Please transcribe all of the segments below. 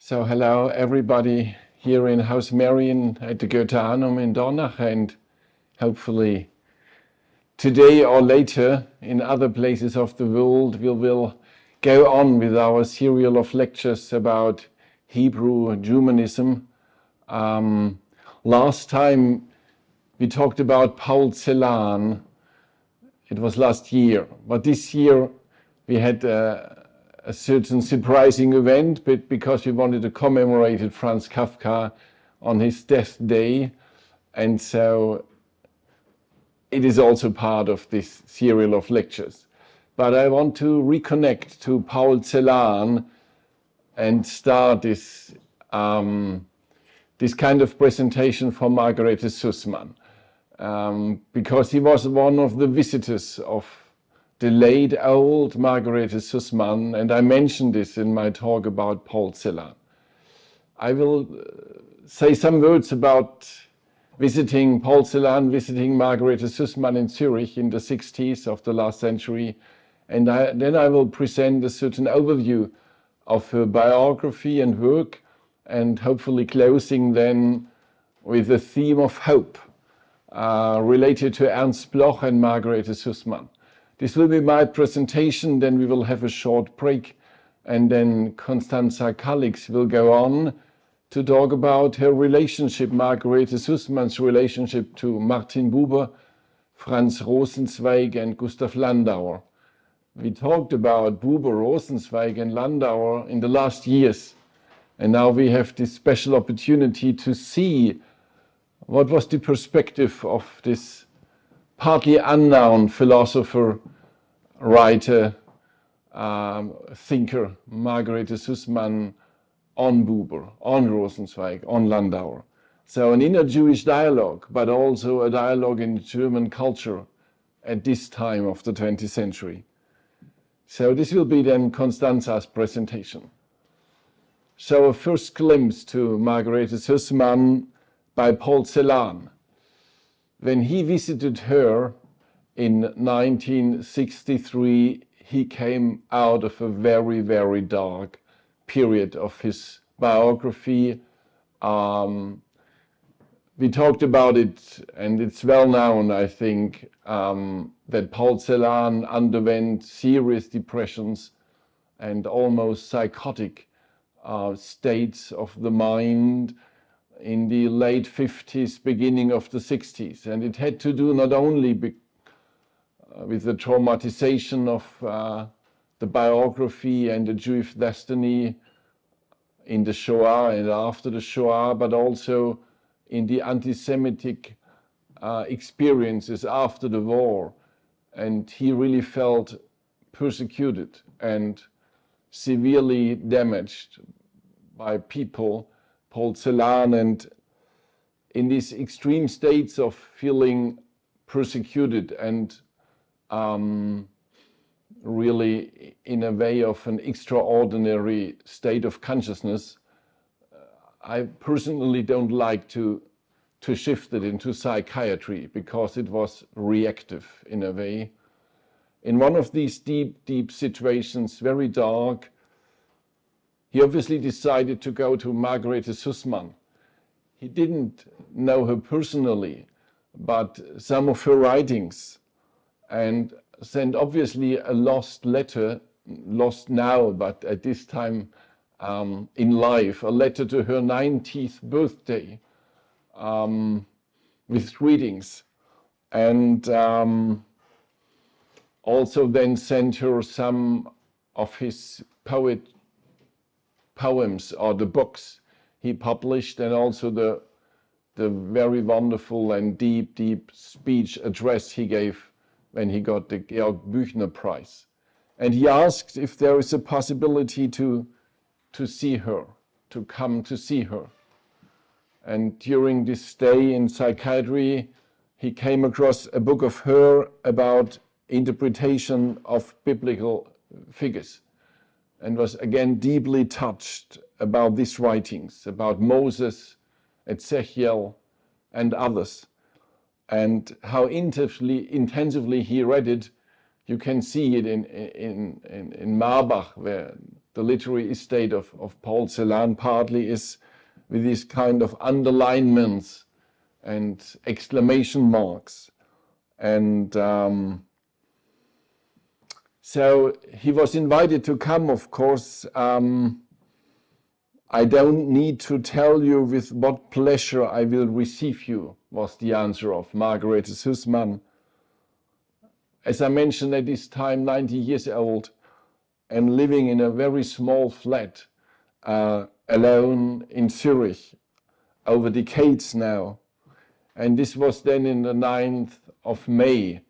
So hello everybody here in Haus Marion at the Goetheanum in Dornach, and hopefully today or later in other places of the world we will go on with our serial of lectures about Hebrew Judaism. Last time we talked about Paul Celan. It was last year, but this year we had a certain surprising event, but because we wanted to commemorate Franz Kafka on his death day, and so it is also part of this serial of lectures. But I want to reconnect to Paul Celan and start this kind of presentation for Margarete Susman, because he was one of the visitors of the late old Margarete Susman, and I mentioned this in my talk about Paul Celan. I will say some words about visiting Paul Celan, visiting Margarete Susman in Zurich in the 60s of the last century, and then I will present a certain overview of her biography and work, and hopefully closing then with the theme of hope related to Ernst Bloch and Margarete Susman. This will be my presentation, then we will have a short break, and then Constanza Kaliks will go on to talk about her relationship, Margarete Susman's relationship to Martin Buber, Franz Rosenzweig and Gustav Landauer. We talked about Buber, Rosenzweig and Landauer in the last years, and now we have this special opportunity to see what was the perspective of this partly unknown philosopher, writer, thinker, Margarete Susman, on Buber, on Rosenzweig, on Landauer. So an inner Jewish dialogue, but also a dialogue in German culture at this time of the 20th century. So this will be then Constanza's presentation. So a first glimpse to Margarete Susman by Paul Celan. When he visited her in 1963, he came out of a very, very dark period of his biography. We talked about it, and it's well known, I think, that Paul Celan underwent serious depressions and almost psychotic states of the mind in the late 50s, beginning of the 60s. And it had to do not only with the traumatization of the biography and the Jewish destiny in the Shoah and after the Shoah, but also in the anti-Semitic experiences after the war. And he really felt persecuted and severely damaged by people, Paul Celan, and in these extreme states of feeling persecuted and really in a way of an extraordinary state of consciousness, I personally don't like to shift it into psychiatry, because it was reactive in a way. In one of these deep, deep situations, very dark, he obviously decided to go to Margarete Susman. He didn't know her personally, but some of her writings, and sent obviously a lost letter, lost now, but at this time in life, a letter to her 90th birthday with greetings, and also then sent her some of his poems or the books he published, and also the very wonderful and deep, deep speech address he gave when he got the Georg Büchner Prize. And he asked if there is a possibility to see her, to come to see her. And during this stay in psychiatry, he came across a book of her about interpretation of biblical figures, and was again deeply touched about these writings, about Moses, Ezekiel, and others, and how intensively he read it. You can see it in Marbach, where the literary estate of Paul Celan partly is with these kind of underlinements and exclamation marks. And so he was invited to come, of course. I don't need to tell you with what pleasure I will receive you, was the answer of Margarete Susman. As I mentioned, at this time 90 years old and living in a very small flat alone in Zurich over decades now. And this was then in the 9th of May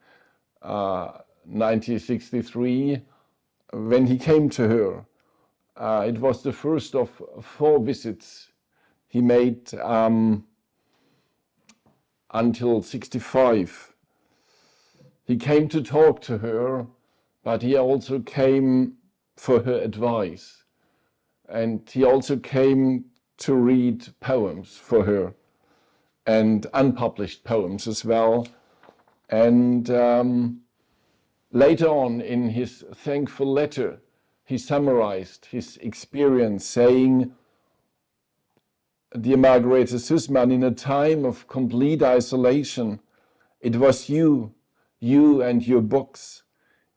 1963 when he came to her. It was the first of 4 visits he made until 65. He came to talk to her, but he also came for her advice. And he also came to read poems for her, and unpublished poems as well. And later on in his thankful letter, he summarized his experience saying, "Dear Margarete Susman, in a time of complete isolation, it was you and your books.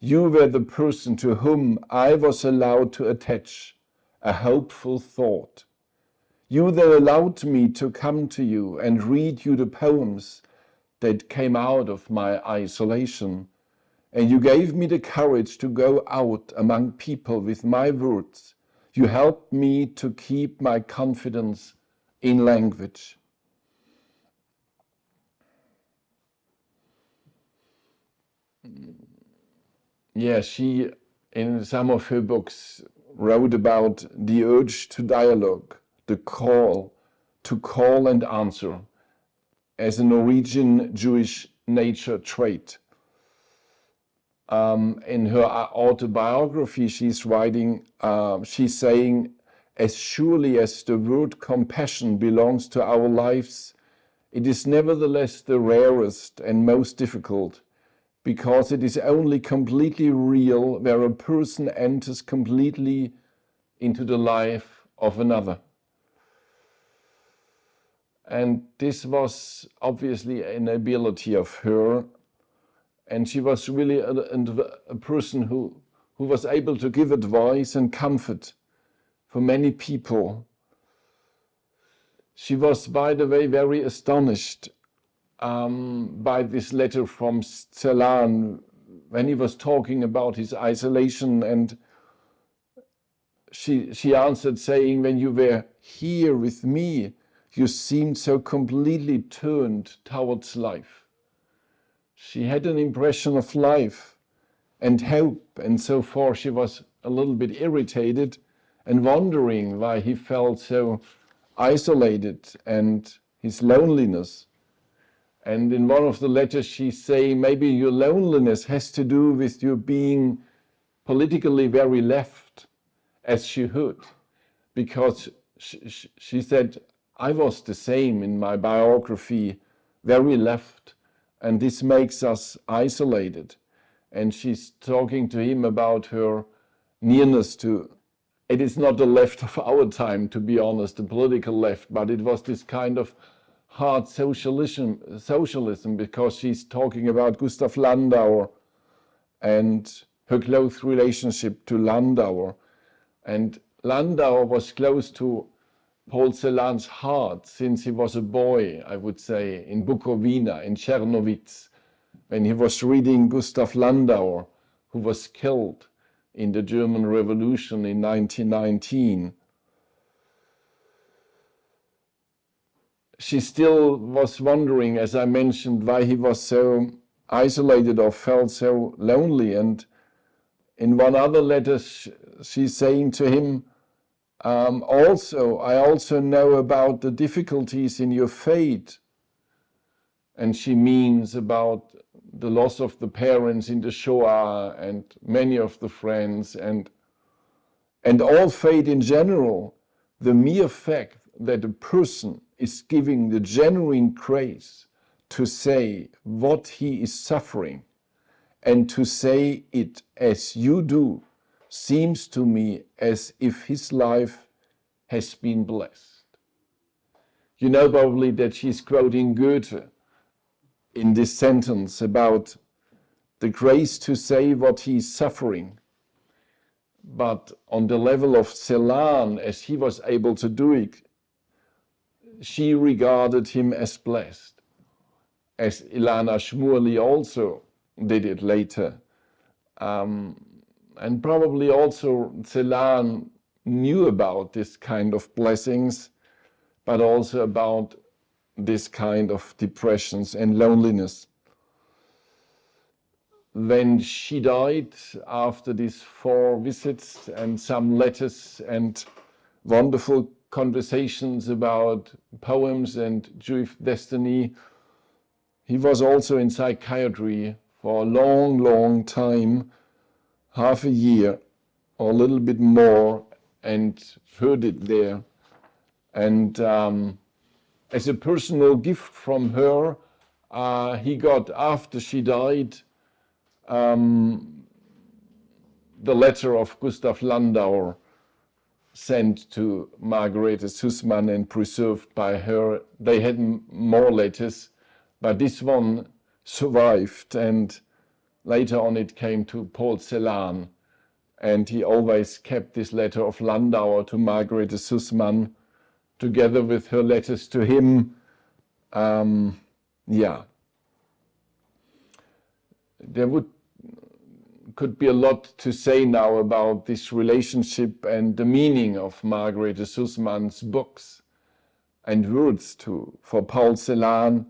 You were the person to whom I was allowed to attach a hopeful thought. You that allowed me to come to you and read you the poems that came out of my isolation. And you gave me the courage to go out among people with my words. You helped me to keep my confidence in language." Yeah, she, in some of her books, wrote about the urge to dialogue, the call to call and answer as a Norwegian Jewish nature trait. In her autobiography, she's writing, she's saying, "As surely as the word compassion belongs to our lives, it is nevertheless the rarest and most difficult, because it is only completely real where a person enters completely into the life of another." And this was obviously an ability of her. And she was really a person who was able to give advice and comfort for many people. She was, by the way, very astonished by this letter from Celan when he was talking about his isolation. And she answered saying, "When you were here with me, you seemed so completely turned towards life." She had an impression of life and hope, and so forth. She was a little bit irritated and wondering why he felt so isolated and his loneliness. And in one of the letters she's saying, maybe your loneliness has to do with your being politically very left, as she heard. Because she said, "I was the same in my biography, very left. And this makes us isolated." And she's talking to him about her nearness to, it is not the left of our time, to be honest, the political left, but it was this kind of hard socialism, because she's talking about Gustav Landauer and her close relationship to Landauer. And Landauer was close to Paul Celan's heart since he was a boy, I would say, in Bukowina, in Czernowitz, when he was reading Gustav Landauer, who was killed in the German Revolution in 1919. She still was wondering, as I mentioned, why he was so isolated or felt so lonely. And in one other letter, she's saying to him, I also know about the difficulties in your fate." And she means about the loss of the parents in the Shoah and many of the friends and all fate in general. The mere fact that a person is giving the genuine grace to say what he is suffering and to say it as you do, seems to me as if his life has been blessed. You know probably that she's quoting Goethe in this sentence about the grace to say what he's suffering. But on the level of Celan, as he was able to do it, she regarded him as blessed, as Ilana Shmurli also did it later. And probably also Celan knew about this kind of blessings, but also about this kind of depressions and loneliness. When she died, after these 4 visits and some letters and wonderful conversations about poems and Jewish destiny, he was also in psychiatry for a long, long time, half a year or a little bit more, and heard it there. And as a personal gift from her, he got, after she died, the letter of Gustav Landauer sent to Margarete Susman and preserved by her. They had more letters, but this one survived, and later on it came to Paul Celan, and he always kept this letter of Landauer to Margarete Susman together with her letters to him. Yeah. There could be a lot to say now about this relationship and the meaning of Margarete Susman's books and words for Paul Celan.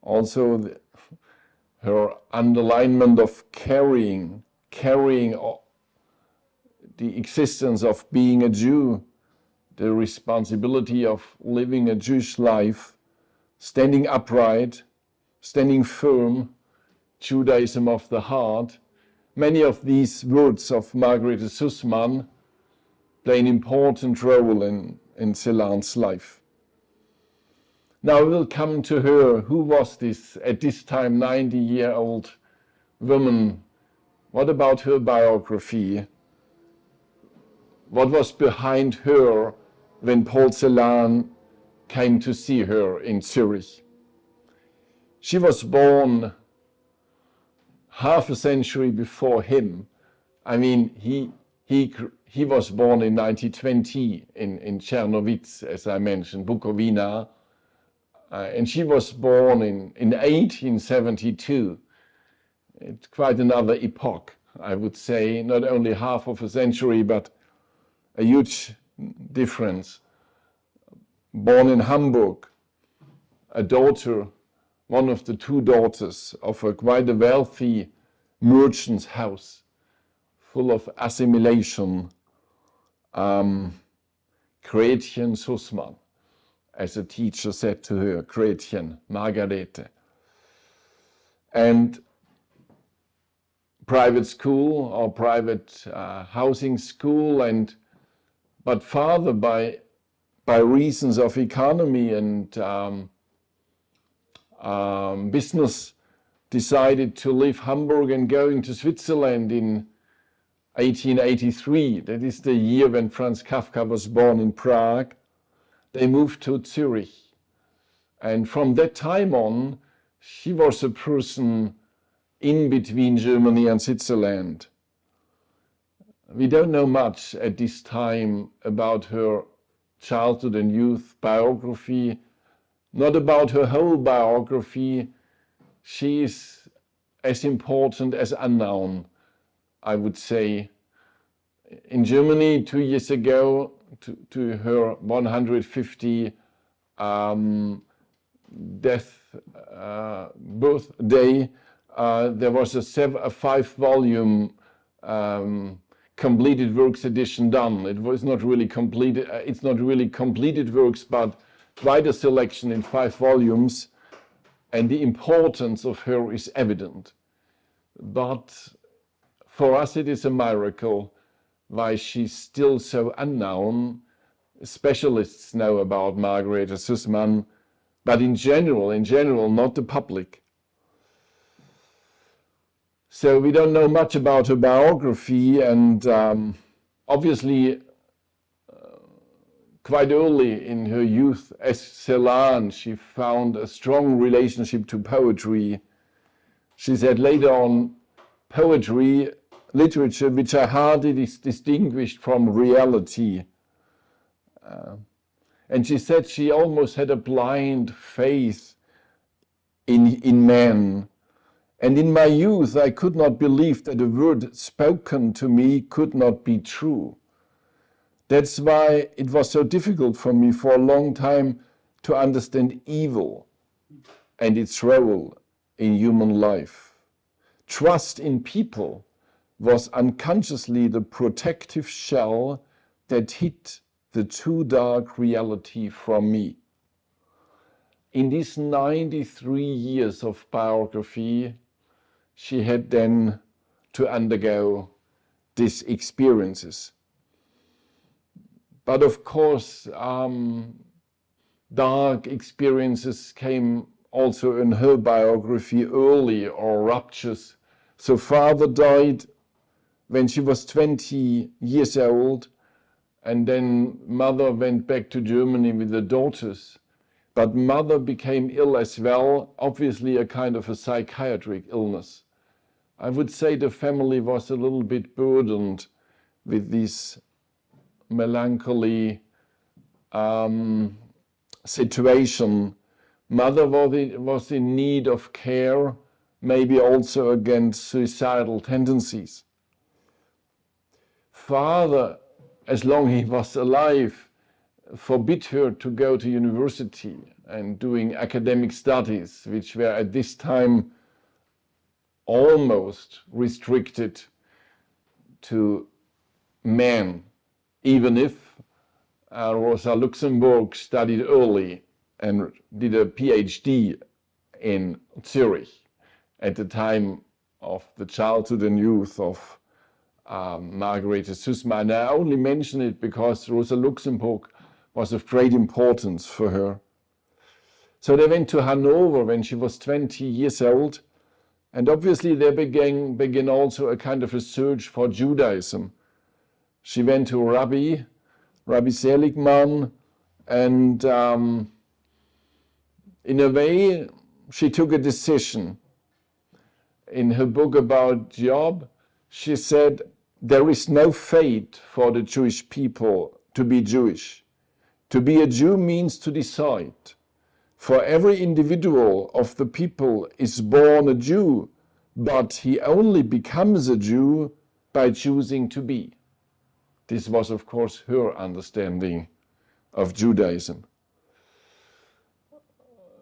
Also her underlinement of carrying the existence of being a Jew, the responsibility of living a Jewish life, standing upright, standing firm, Judaism of the heart. Many of these words of Margarete Susman play an important role in Celan's life. Now we'll come to her. Who was this, at this time, 90-year-old woman? What about her biography? What was behind her when Paul Celan came to see her in Zurich? She was born half a century before him. I mean, he was born in 1920 in Czernowitz, as I mentioned, Bukovina, and she was born in 1872. It's quite another epoch, I would say, not only half of a century, but a huge difference. Born in Hamburg, a daughter, one of the 2 daughters of quite a wealthy merchant's house, full of assimilation, Gretchen Susman, as a teacher said to her, Gretchen, Margarete. And private school or private housing school, but father, by reasons of economy and business, decided to leave Hamburg and going to Switzerland in 1883. That is the year when Franz Kafka was born in Prague. They moved to Zurich. And from that time on, she was a person in between Germany and Switzerland. We don't know much at this time about her childhood and youth biography, not about her whole biography. She is as important as unknown, I would say. In Germany, 2 years ago, to her 150 birthday, there was a 5-volume completed works edition done. It was not really completed. It's not really completed works, but quite a selection in 5 volumes, and the importance of her is evident. But for us, it is a miracle why she's still so unknown. Specialists know about Margarete Susman, but in general, not the public. So we don't know much about her biography, and obviously quite early in her youth as Celan, she found a strong relationship to poetry. She said later on, poetry, literature, which are hardly distinguished from reality. And she said she almost had a blind faith in men. And in my youth, I could not believe that a word spoken to me could not be true. That's why it was so difficult for me for a long time to understand evil and its role in human life. Trust in people was unconsciously the protective shell that hid the too dark reality from me. In these 93 years of biography, she had then to undergo these experiences. But of course, dark experiences came also in her biography early, or ruptures. So father died when she was 20 years old, and then mother went back to Germany with the daughters. But mother became ill as well, obviously a kind of a psychiatric illness. I would say the family was a little bit burdened with this melancholy situation. Mother was in need of care, maybe also against suicidal tendencies. Father, as long as he was alive, forbid her to go to university and doing academic studies, which were at this time almost restricted to men, even if Rosa Luxemburg studied early and did a PhD in Zurich at the time of the childhood and youth of Margarete Susman. I only mention it because Rosa Luxemburg was of great importance for her. So they went to Hanover when she was 20 years old, and obviously there began also a kind of a search for Judaism. She went to Rabbi Seligman, and in a way she took a decision. In her book about Job, she said, there is no fate for the Jewish people to be Jewish. To be a Jew means to decide. For every individual of the people is born a Jew, but he only becomes a Jew by choosing to be. This was, of course, her understanding of Judaism.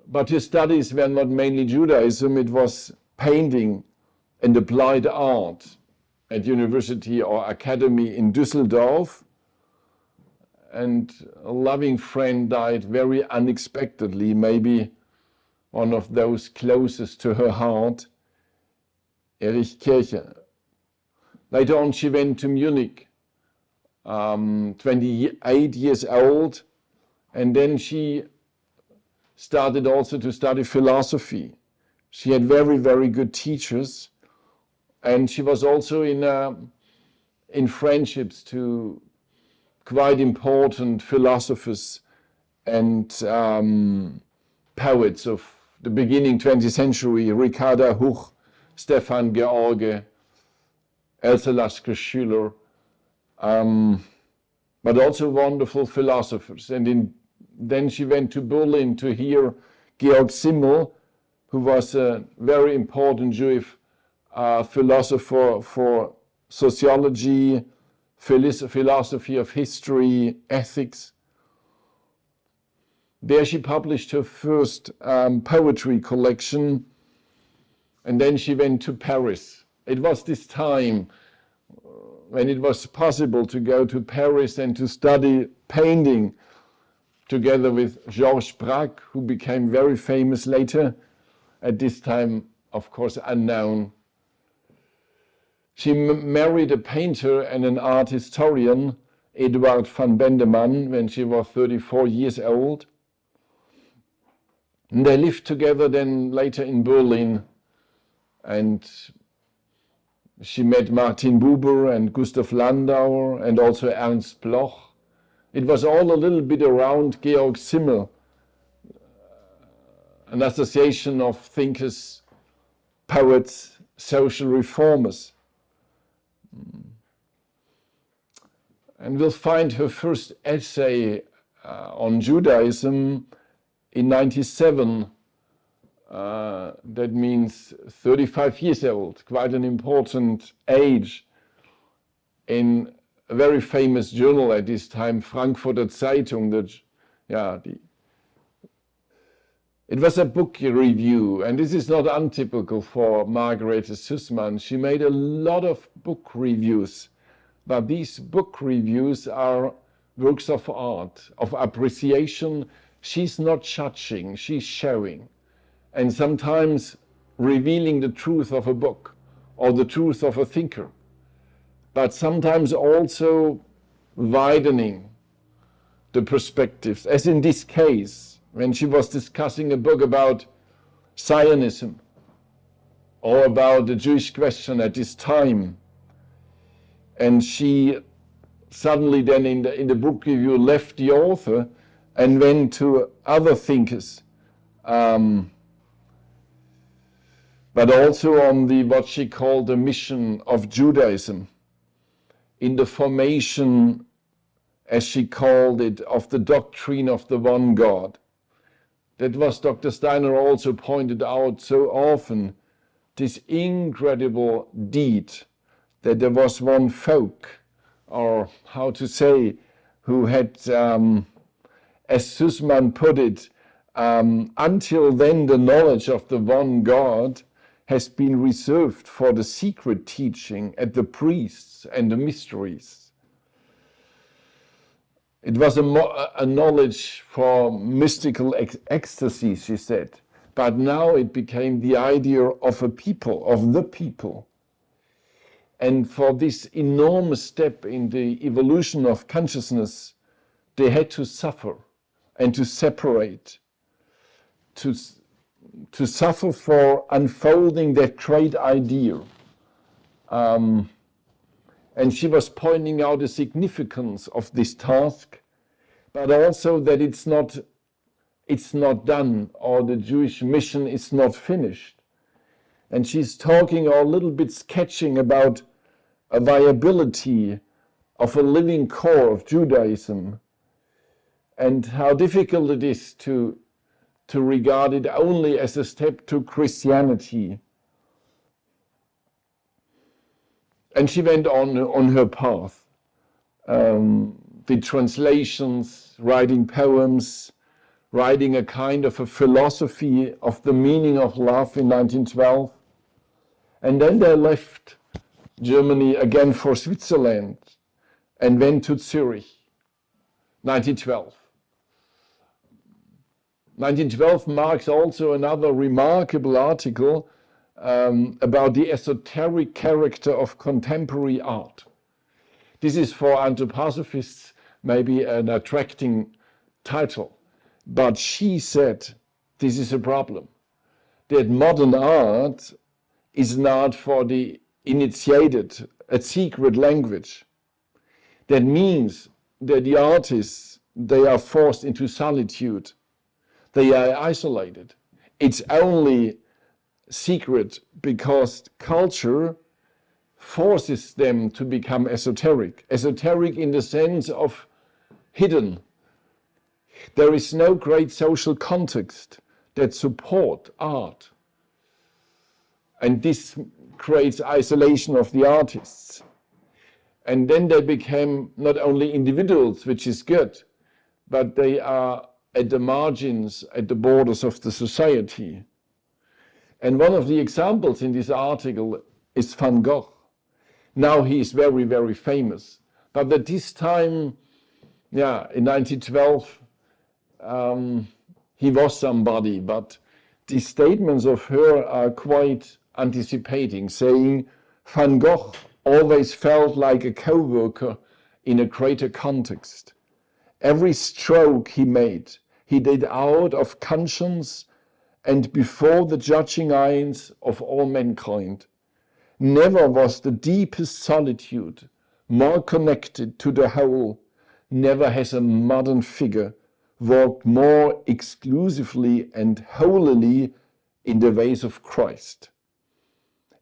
But her studies were not mainly Judaism, it was painting and applied art at university or academy in Düsseldorf. And a loving friend died very unexpectedly, maybe one of those closest to her heart, Erich Kircher. Later on she went to Munich, 28 years old, and then she started also to study philosophy. She had very, very good teachers, and she was also in friendships to quite important philosophers and poets of the beginning 20th century, Ricarda Huch, Stefan George, Else Lasker Schüler, but also wonderful philosophers. And then she went to Berlin to hear Georg Simmel, who was a very important Jewish philosopher for sociology, philosophy of history, ethics. There she published her first poetry collection, and then she went to Paris. It was this time when it was possible to go to Paris and to study painting together with Georges Braque, who became very famous later, at this time, of course, unknown. She married a painter and an art historian, Eduard van Bendemann, when she was 34 years old. And they lived together then later in Berlin, and She met Martin Buber and Gustav Landauer and also Ernst Bloch. It was all a little bit around Georg Simmel, an association of thinkers, poets, social reformers. And we'll find her first essay on Judaism in 1997. That means 35 years old, quite an important age, in a very famous journal at this time, Frankfurter Zeitung. It was a book review, and this is not untypical for Margarete Susman. She made a lot of book reviews, but these book reviews are works of art, of appreciation. She's not judging, she's showing, and sometimes revealing the truth of a book or the truth of a thinker, but sometimes also widening the perspectives, as in this case, when she was discussing a book about Zionism or about the Jewish question at this time. And she suddenly then in the book review left the author and went to other thinkers, but also on what she called the mission of Judaism, in the formation, as she called it, of the doctrine of the one God. That was Dr. Steiner also pointed out so often, this incredible deed that there was one folk, or how to say, who had, as Susman put it, until then the knowledge of the one God has been reserved for the secret teaching at the priests and the mysteries. It was a knowledge for mystical ecstasy, she said, but now it became the idea of a people, of the people. And for this enormous step in the evolution of consciousness, they had to suffer and to separate, to suffer for unfolding that great idea. And she was pointing out the significance of this task, but also that it's not done, or the Jewish mission is not finished. And she's talking or a little bit sketching about a viability of a living core of Judaism, and how difficult it is to regard it only as a step to Christianity. And she went on her path, with translations, writing poems, writing a kind of a philosophy of the meaning of love in 1912. And then they left Germany again for Switzerland and went to Zurich, 1912. 1912 marks also another remarkable article about the esoteric character of contemporary art. This is for anthroposophists maybe an attracting title, but she said this is a problem, that modern art is an art for the initiated, a secret language. That means that the artists, they are forced into solitude. They are isolated. It's only secret because culture forces them to become esoteric. Esoteric in the sense of hidden. There is no great social context that support art. And this creates isolation of the artists. And then they became not only individuals, which is good, but they are at the margins, at the borders of the society. And one of the examples in this article is Van Gogh. Now he is very, very famous. But at this time, in 1912, he was somebody, but the statements of her are quite anticipating, saying, Van Gogh always felt like a co-worker in a greater context. Every stroke he made, he did out of conscience and before the judging eyes of all mankind. Never was the deepest solitude more connected to the whole. Never has a modern figure walked more exclusively and holily in the ways of Christ.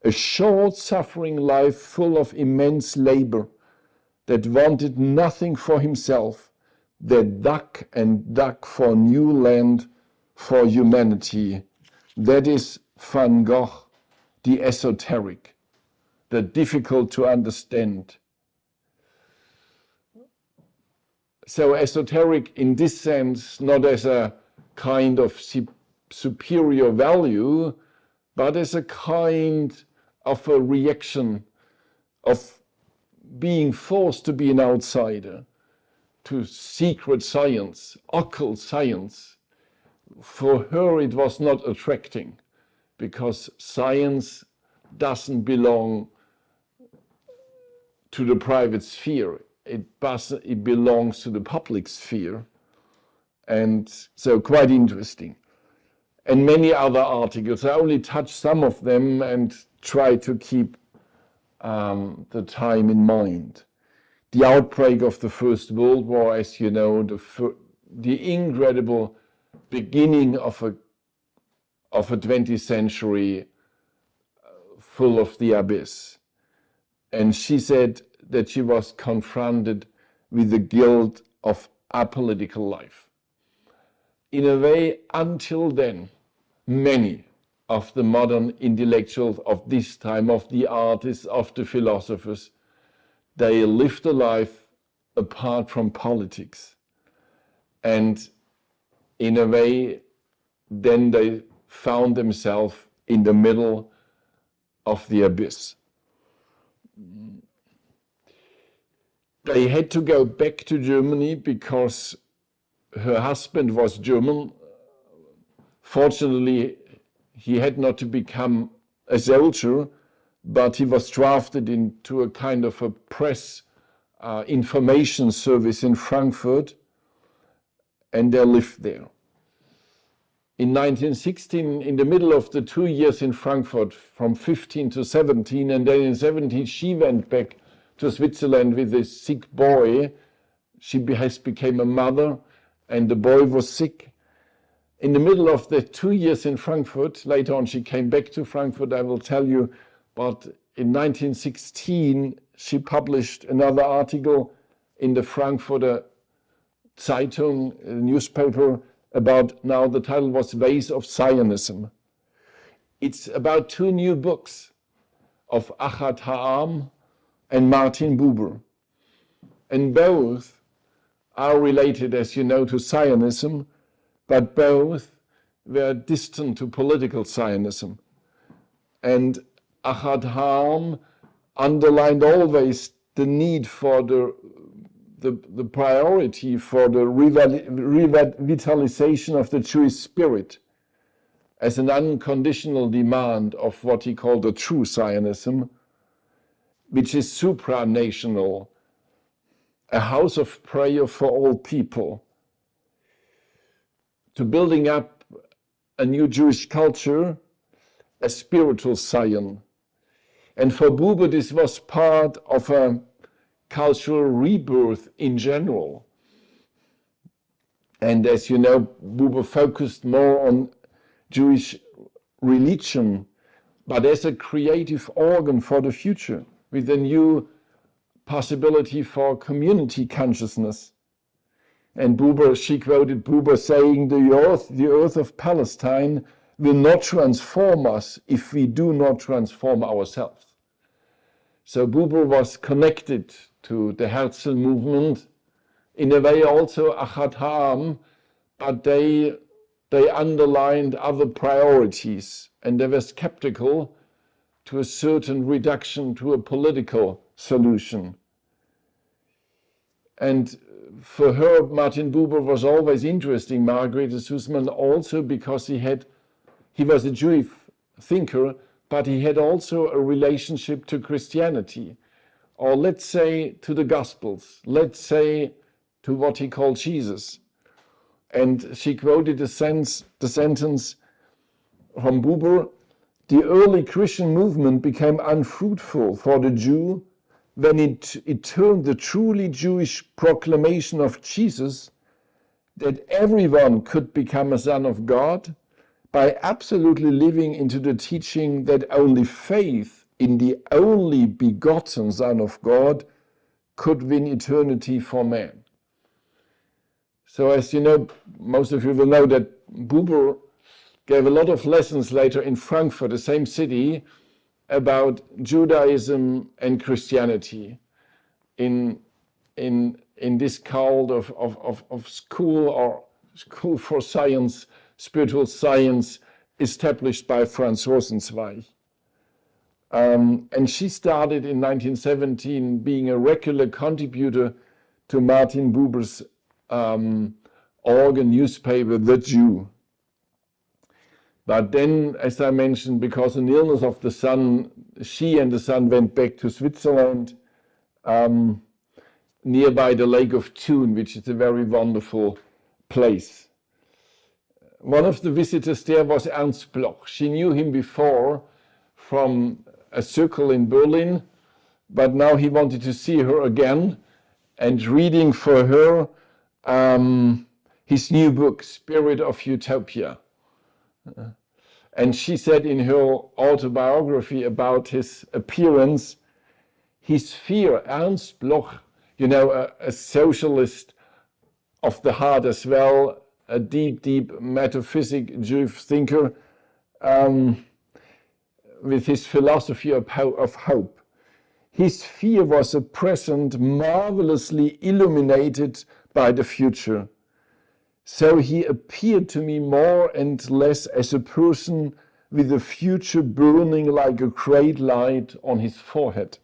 A short suffering life full of immense labor, that wanted nothing for himself, that dug and dug for new land for humanity. That is Van Gogh, the esoteric, the difficult to understand. So esoteric in this sense, not as a kind of superior value, but as a kind of a reaction of being forced to be an outsider to secret science, occult science. For her it was not attracting, because science doesn't belong to the private sphere. It belongs to the public sphere. And so quite interesting. And many other articles. I only touched some of them and try to keep the time in mind. The outbreak of the First World War, as you know, the incredible beginning of a 20th century full of the abyss. And she said that she was confronted with the guilt of apolitical life. In a way, until then, many of the modern intellectuals of this time, of the artists, of the philosophers, they lived a life apart from politics. And in a way, then they found themselves in the middle of the abyss. They had to go back to Germany because her husband was German. Fortunately, he had not to become a soldier, but he was drafted into a kind of a press information service in Frankfurt, and they lived there. In 1916, in the middle of the 2 years in Frankfurt, from 15 to 17, and then in 17 she went back to Switzerland with a sick boy. She became a mother, and the boy was sick. In the middle of the 2 years in Frankfurt, later on she came back to Frankfurt, I will tell you, but in 1916 she published another article in the Frankfurter Zeitung, a newspaper, about, now the title was Ways of Zionism. It's about 2 new books of Ahad Ha'am and Martin Buber. And both are related, as you know, to Zionism, but both were distant to political Zionism. And Ahad Ha'am underlined always the need for the priority for the revitalization of the Jewish spirit as an unconditional demand of what he called the true Zionism, which is supranational, a house of prayer for all people, to building up a new Jewish culture, a spiritual Zion. And for Buber, this was part of a cultural rebirth in general. And as you know, Buber focused more on Jewish religion, but as a creative organ for the future, with a new possibility for community consciousness. And Buber, she quoted Buber saying, the earth of Palestine will not transform us if we do not transform ourselves. So Buber was connected to the Herzl movement, in a way also Ahad Ha'am, but they underlined other priorities, and they were skeptical to a certain reduction to a political solution. And for her, Martin Buber was always interesting, Margarete Susman, also because he was a Jewish thinker, but he had also a relationship to Christianity, or let's say to the Gospels, let's say to what he called Jesus. And she quoted the sentence from Buber, The early Christian movement became unfruitful for the Jew when it turned the truly Jewish proclamation of Jesus, that everyone could become a son of God, by absolutely living into the teaching that only faith in the only begotten Son of God could win eternity for man. So as you know, most of you will know that Buber gave a lot of lessons later in Frankfurt, the same city, about Judaism and Christianity in this cult of school for science, spiritual science, established by Franz Rosenzweig. And she started in 1917 being a regular contributor to Martin Buber's organ newspaper, The Jew. But then, as I mentioned, because of an illness of the son, she and the son went back to Switzerland, nearby the Lake of Thun, which is a very wonderful place. One of the visitors there was Ernst Bloch. She knew him before from a circle in Berlin, but now he wanted to see her again, and reading for her his new book, Spirit of Utopia. And she said in her autobiography about his appearance, his fear, Ernst Bloch, you know, a socialist of the heart as well, a deep, deep metaphysic Jewish thinker, with his philosophy of hope. His fear was a present marvelously illuminated by the future. So he appeared to me more and less as a person with the future burning like a great light on his forehead.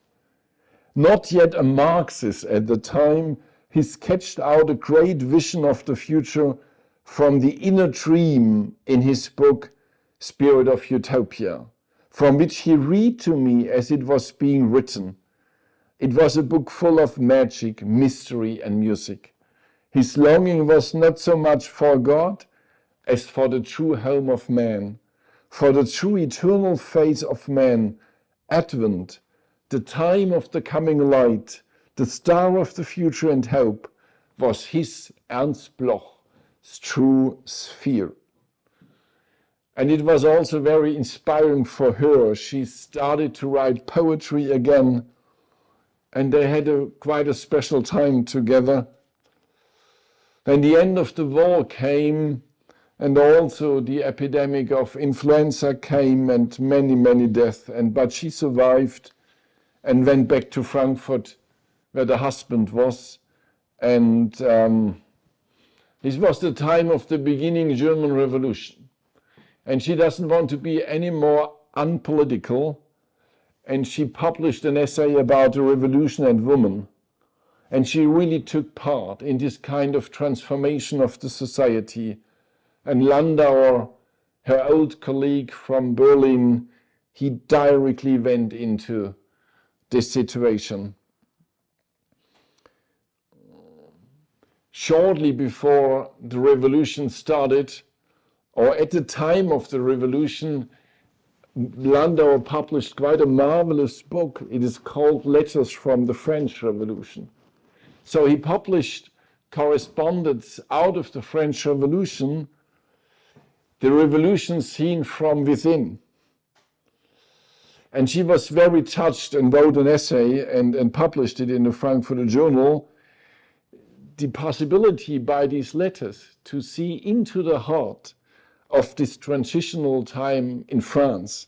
Not yet a Marxist at the time, he sketched out a great vision of the future from the inner dream in his book, Spirit of Utopia, from which he read to me as it was being written. It was a book full of magic, mystery, and music. His longing was not so much for God as for the true home of man, for the true eternal face of man, Advent, the time of the coming light, the star of the future and hope, was his, Ernst Bloch's, true sphere. And it was also very inspiring for her. She started to write poetry again, and they had quite a special time together. Then the end of the war came, and also the epidemic of influenza came, and many, many deaths. But she survived and went back to Frankfurt, where the husband was. And this was the time of the beginning German Revolution. And she doesn't want to be any more unpolitical. And she published an essay about the revolution and woman. And she really took part in this kind of transformation of the society. And Landauer, her old colleague from Berlin, he directly went into this situation. Shortly before the revolution started, or at the time of the revolution, Landauer published quite a marvelous book. It is called Letters from the French Revolution. So he published correspondence out of the French Revolution, the revolution seen from within. And she was very touched and wrote an essay and published it in the Frankfurter Journal, the possibility by these letters to see into the heart of this transitional time in France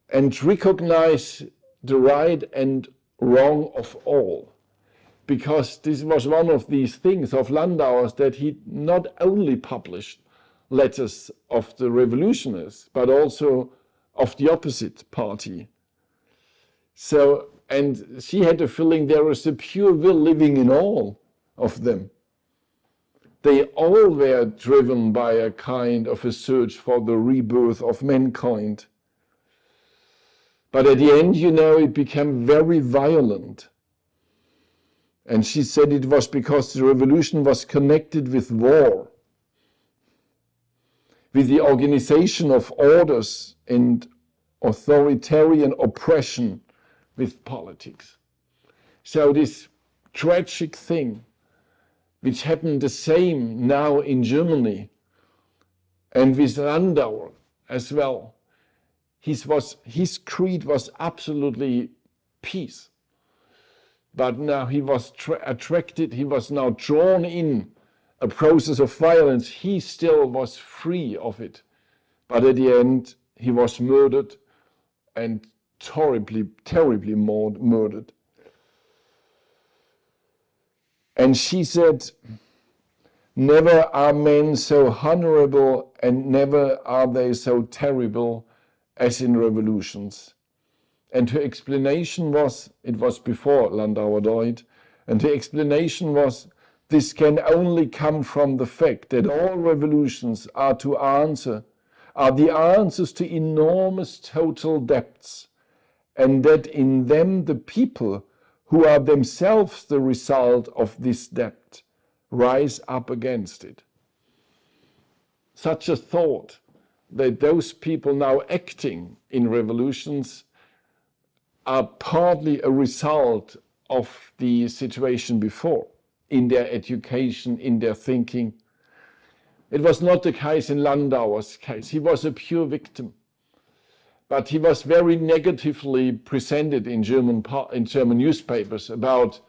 and recognize the right and wrong of all. Because this was one of these things of Landauer's, that he not only published letters of the revolutionists, but also of the opposite party. So, and she had the feeling there was a pure will living in all of them. They all were driven by a kind of a search for the rebirth of mankind. But at the end, you know, it became very violent. And she said it was because the revolution was connected with war with the organization of orders and authoritarian oppression with politics. So this tragic thing, which happened the same now in Germany and with Landauer as well, his creed was absolutely peace. But now he was attracted, he was now drawn in a process of violence. He still was free of it. But at the end, he was murdered, and terribly murdered. And she said, "Never are men so honorable and never are they so terrible as in revolutions." And her explanation was, it was before Landauer died, and her explanation was, this can only come from the fact that all revolutions are the answers to enormous total debts, and that in them the people who are themselves the result of this debt rise up against it. Such a thought that those people now acting in revolutions are partly a result of the situation before, in their education, in their thinking. It was not the case in Landauer's case. He was a pure victim. But he was very negatively presented in German newspapers about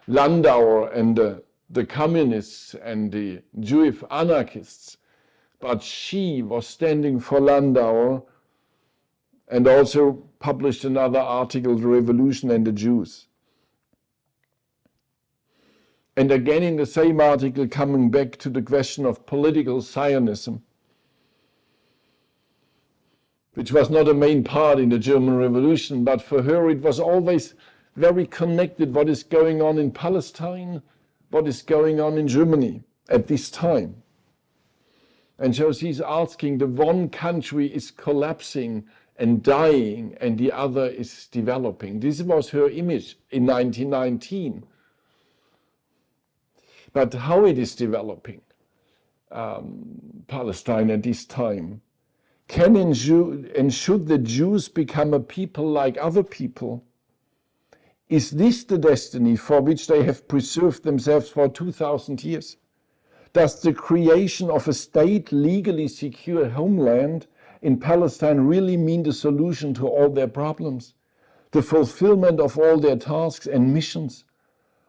Landauer and the communists and the Jewish anarchists. But she was standing for Landauer and also published another article, The Revolution and the Jews. And again in the same article, coming back to the question of political Zionism, which was not a main part in the German Revolution, but for her it was always very connected, what is going on in Palestine, what is going on in Germany at this time. And so she's asking, the one country is collapsing and dying, and the other is developing. This was her image in 1919. But how it is developing, Palestine at this time? Can and should the Jews become a people like other people? Is this the destiny for which they have preserved themselves for 2,000 years? Does the creation of a state legally secure homeland in Palestine really mean the solution to all their problems, the fulfillment of all their tasks and missions,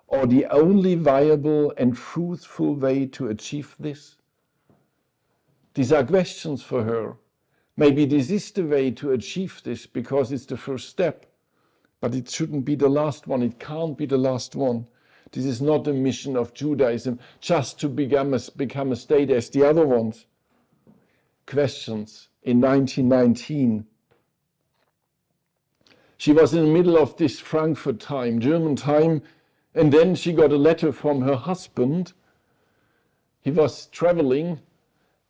or the only viable and fruitful way to achieve this? These are questions for her. Maybe this is the way to achieve this because it's the first step, but it shouldn't be the last one. It can't be the last one. This is not the mission of Judaism, just to become a state as the other ones. Questions in 1919. She was in the middle of this Frankfurt time, German time, and then she got a letter from her husband. He was traveling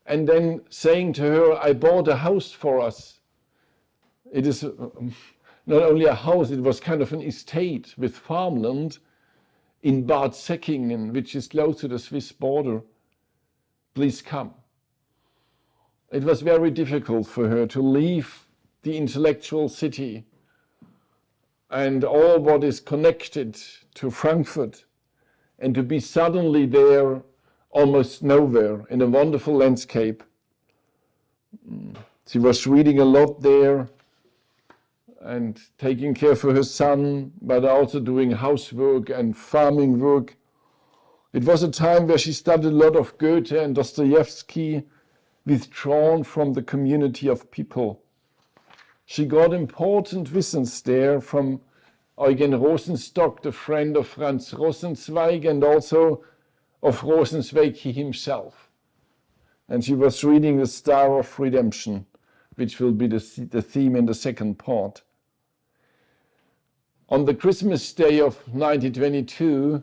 and then saying to her, I bought a house for us. It is not only a house, it was kind of an estate with farmland in Bad Säckingen, which is close to the Swiss border. Please come. It was very difficult for her to leave the intellectual city and all what is connected to Frankfurt and to be suddenly there almost nowhere in a wonderful landscape. She was reading a lot there and taking care for her son, but also doing housework and farming work. It was a time where she studied a lot of Goethe and Dostoevsky, withdrawn from the community of people. She got important visions there from Eugen Rosenstock, the friend of Franz Rosenzweig, and also of Rosenzweig himself. And she was reading The Star of Redemption, which will be the theme in the second part. On the Christmas day of 1922,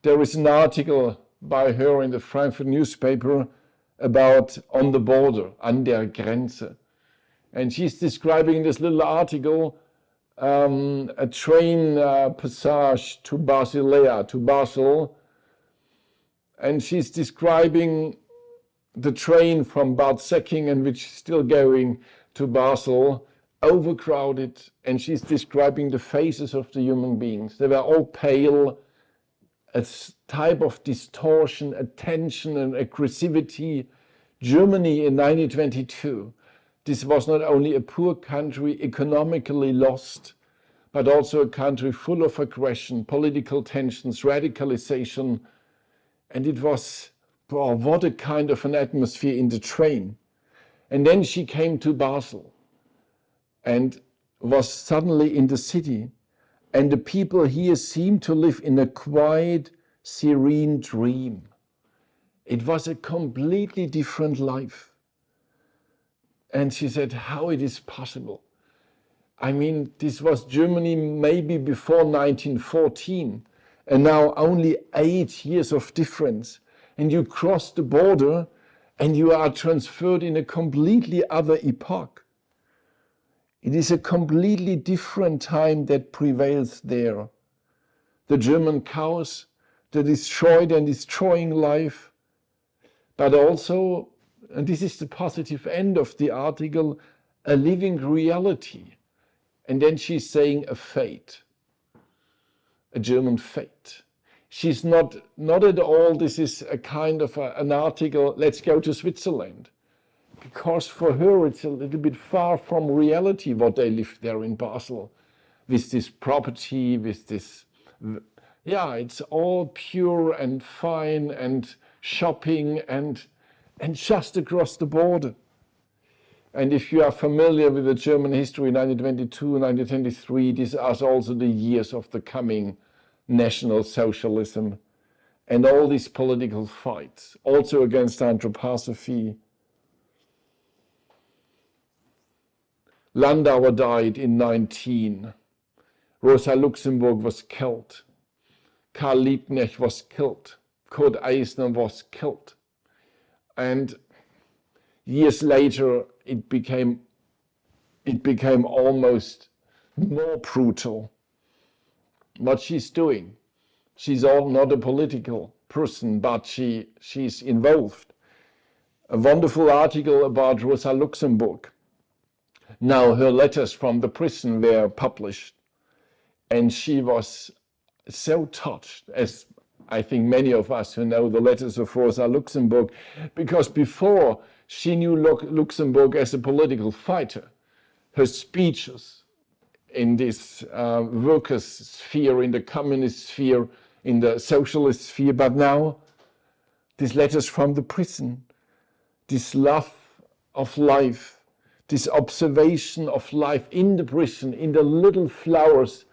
there is an article by her in the Frankfurt newspaper about on the border, an der Grenze. And she's describing in this little article a train passage to Basilea, to Basel. And she's describing the train from Bad Säckingen, which is still going to Basel, overcrowded, and she's describing the faces of the human beings. They were all pale, a type of distortion, attention and aggressivity. Germany in 1922, this was not only a poor country, economically lost, but also a country full of aggression, political tensions, radicalization, and it was, oh, what a kind of an atmosphere in the train. And then she came to Basel and was suddenly in the city, and the people here seemed to live in a quiet, serene dream. It was a completely different life. And she said, how it is possible. I mean, this was Germany maybe before 1914, and now only 8 years of difference. And you cross the border and you are transferred in a completely other epoch. It is a completely different time that prevails there. The German chaos, the destroyed and destroying life, but also, and this is the positive end of the article, a living reality. And then she's saying a fate, a German fate. She's not at all, this is a kind of an article, let's go to Switzerland. Because for her it's a little bit far from reality what they live there in Basel. With this property, with this, yeah, it's all pure and fine and shopping and just across the border. And if you are familiar with the German history, 1922, 1923, these are also the years of the coming National Socialism and all these political fights, also against anthroposophy. Landauer died in 19. Rosa Luxemburg was killed. Karl Liebknecht was killed. Kurt Eisner was killed. And years later, it became almost more brutal. What she's doing, she's not a political person, but she's involved. A wonderful article about Rosa Luxemburg. Now her letters from the prison were published, and she was so touched, as I think many of us who know the letters of Rosa Luxemburg, because before she knew Luxemburg as a political fighter. Her speeches in this workers' sphere, in the communist sphere, in the socialist sphere, but now these letters from the prison, this love of life, this observation of life in the prison, in the little flowers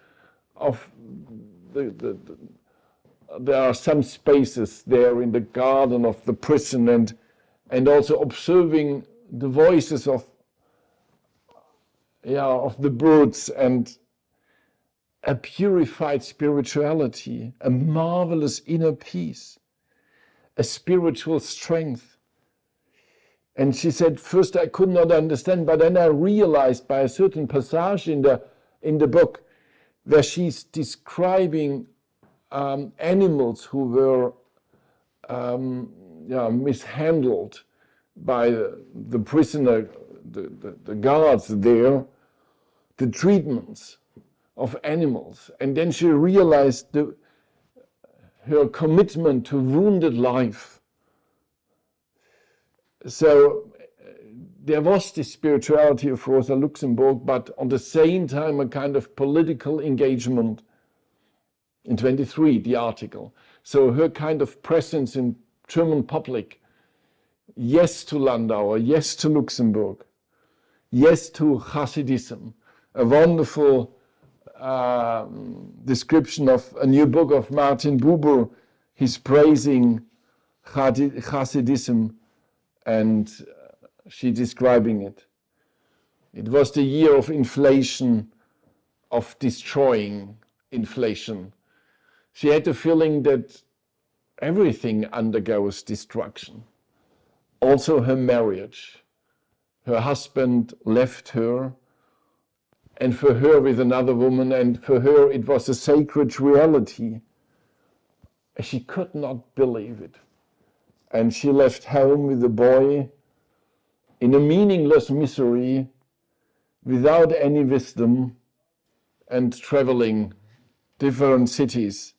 of there are some spaces there in the garden of the prison, and also observing the voices of the birds, and a purified spirituality, a marvelous inner peace, a spiritual strength. And she said, first I could not understand, but then I realized by a certain passage in the book where she's describing animals who were mishandled by the prisoner, the guards there, the treatments of animals. And then she realized her commitment to wounded life. So there was this spirituality of Rosa Luxemburg, but on the same time a kind of political engagement. In 23, the article. So her kind of presence in German public, yes to Landauer, yes to Luxemburg, yes to Hasidism, a wonderful description of a new book of Martin Buber. He's praising Hasidism, and she describing it. It was the year of inflation, of destroying inflation. She had the feeling that everything undergoes destruction. Also her marriage. Her husband left her, and for her with another woman, and for her it was a sacred reality. She could not believe it. and she left home with the boy in a meaningless misery, without any wisdom, and traveling different cities.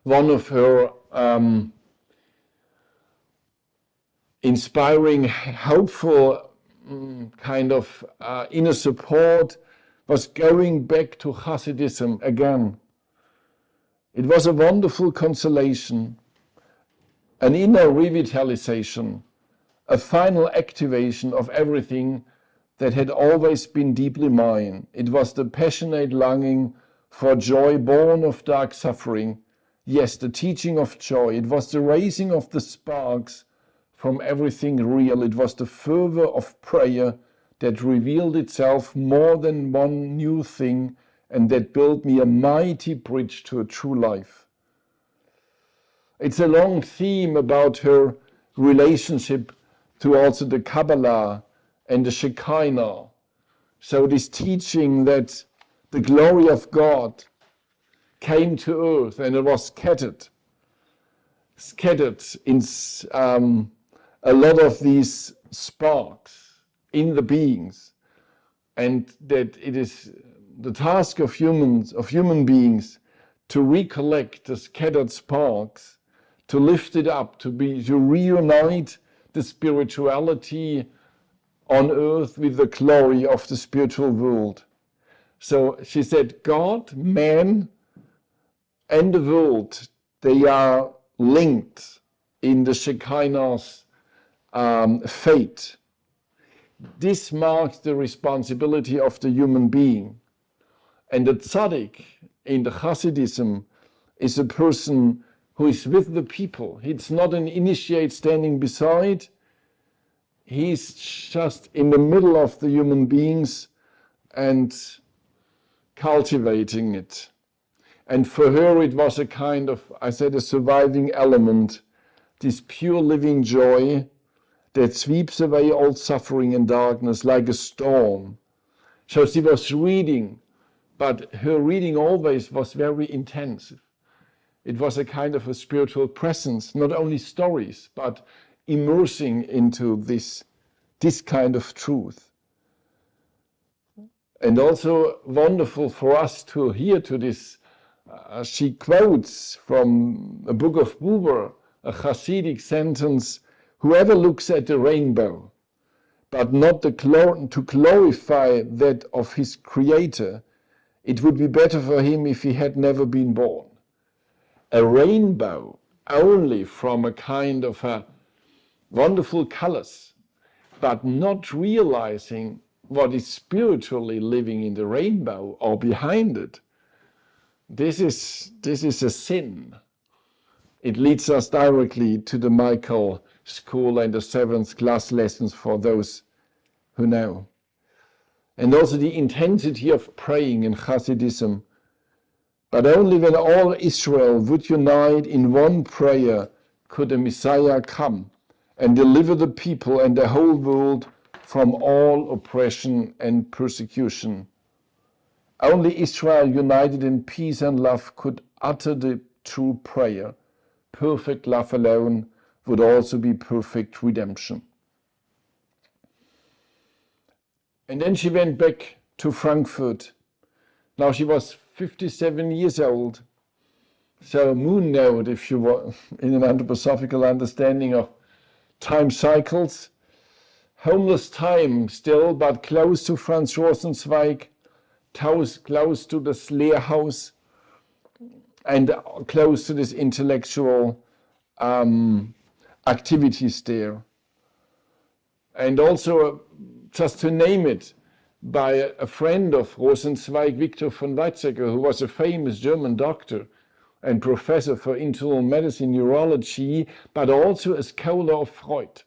One of her inspiring, hopeful kind of inner support was going back to Hasidism again. It was a wonderful consolation, an inner revitalization, a final activation of everything that had always been deeply mine. It was the passionate longing for joy born of dark suffering. Yes, the teaching of joy. It was the raising of the sparks from everything real. It was the fervor of prayer that revealed itself more than one new thing, and that built me a mighty bridge to a true life. It's a long theme about her relationship to also the Kabbalah and the Shekinah. So this teaching that the glory of God came to earth and it was scattered in a lot of these sparks in the beings, and that it is the task of human beings to recollect the scattered sparks, to lift it up, to reunite the spirituality on earth with the glory of the spiritual world. So she said, God, man, and the world, they are linked in the Shekinah's fate. This marks the responsibility of the human being. And the tzaddik in the Hasidism is a person who is with the people. It's not an initiate standing beside. He's just in the middle of the human beings and cultivating it. And for her it was a kind of, I said, a surviving element, this pure living joy that sweeps away all suffering and darkness like a storm. So she was reading, but her reading always was very intensive. It was a kind of a spiritual presence, not only stories, but immersing into this kind of truth. And also wonderful for us to hear to this. She quotes from a book of Buber, a Hasidic sentence, whoever looks at the rainbow, but not to glorify that of his creator, it would be better for him if he had never been born. A rainbow only from a kind of wonderful colors, but not realizing what is spiritually living in the rainbow or behind it. This is a sin. It leads us directly to the Michael School and the 7th class lessons for those who know. And also the intensity of praying in Hasidism. But only when all Israel would unite in one prayer could the Messiah come and deliver the people and the whole world from all oppression and persecution. Only Israel united in peace and love could utter the true prayer. Perfect love alone would also be perfect redemption. And then she went back to Frankfurt. Now she was 57 years old. So moon node, if you want, in an anthroposophical understanding of time cycles. Homeless time still, but close to Franz Rosenzweig, close to this Lehrhaus, and close to this intellectual activities there. And also, just to name it, by a friend of Rosenzweig, Victor von Weizsäcker, who was a famous German doctor and professor for internal medicine, neurology, but also a scholar of Freud,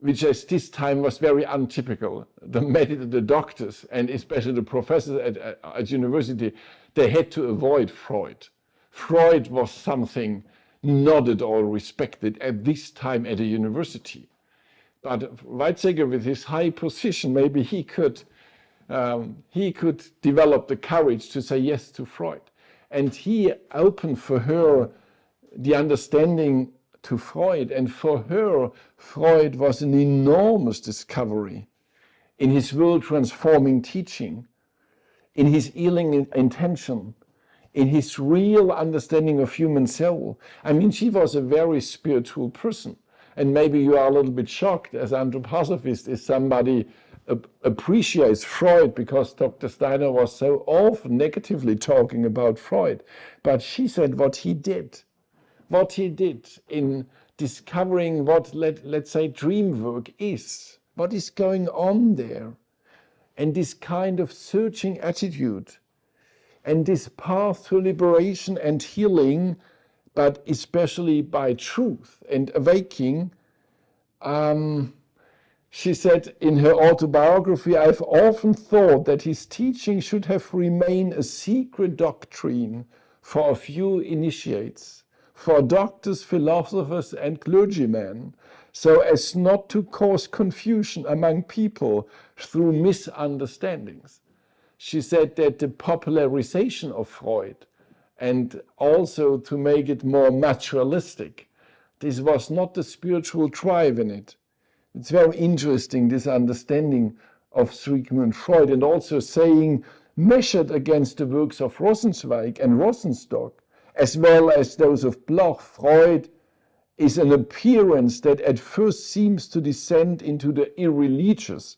which at this time was very untypical. The doctors, and especially the professors at university, they had to avoid Freud. Freud was something not at all respected at this time at a university. But Weizsäcker, with his high position, maybe he could develop the courage to say yes to Freud. And he opened for her the understanding to Freud. And for her, Freud was an enormous discovery in his world-transforming teaching, in his healing intention, in his real understanding of human soul. I mean, she was a very spiritual person. And maybe you are a little bit shocked as anthroposophist if somebody appreciates Freud, because Dr. Steiner was so often negatively talking about Freud. But she said what he did in discovering what, let's say, dream work is, what is going on there, and this kind of searching attitude, and this path to liberation and healing, but especially by truth and awakening. She said in her autobiography, "I've often thought that his teaching should have remained a secret doctrine for a few initiates, for doctors, philosophers, and clergymen, so as not to cause confusion among people through misunderstandings." She said that the popularization of Freud, and also to make it more materialistic, this was not the spiritual drive in it. It's very interesting, this understanding of Sigmund Freud, and also saying, measured against the works of Rosenzweig and Rosenstock, as well as those of Bloch, Freud is an appearance that at first seems to descend into the irreligious.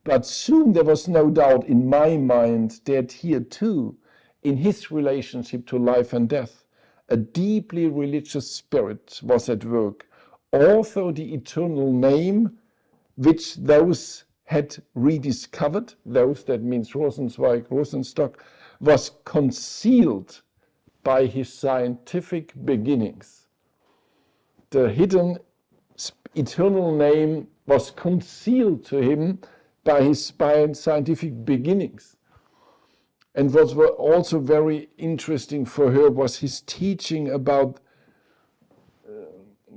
But soon there was no doubt in my mind that here too, in his relationship to life and death, a deeply religious spirit was at work. Although the eternal name, which those had rediscovered, those, that means Rosenzweig, Rosenstock, was concealed by his scientific beginnings. The hidden eternal name was concealed to him by his scientific beginnings. And what was also very interesting for her was his teaching about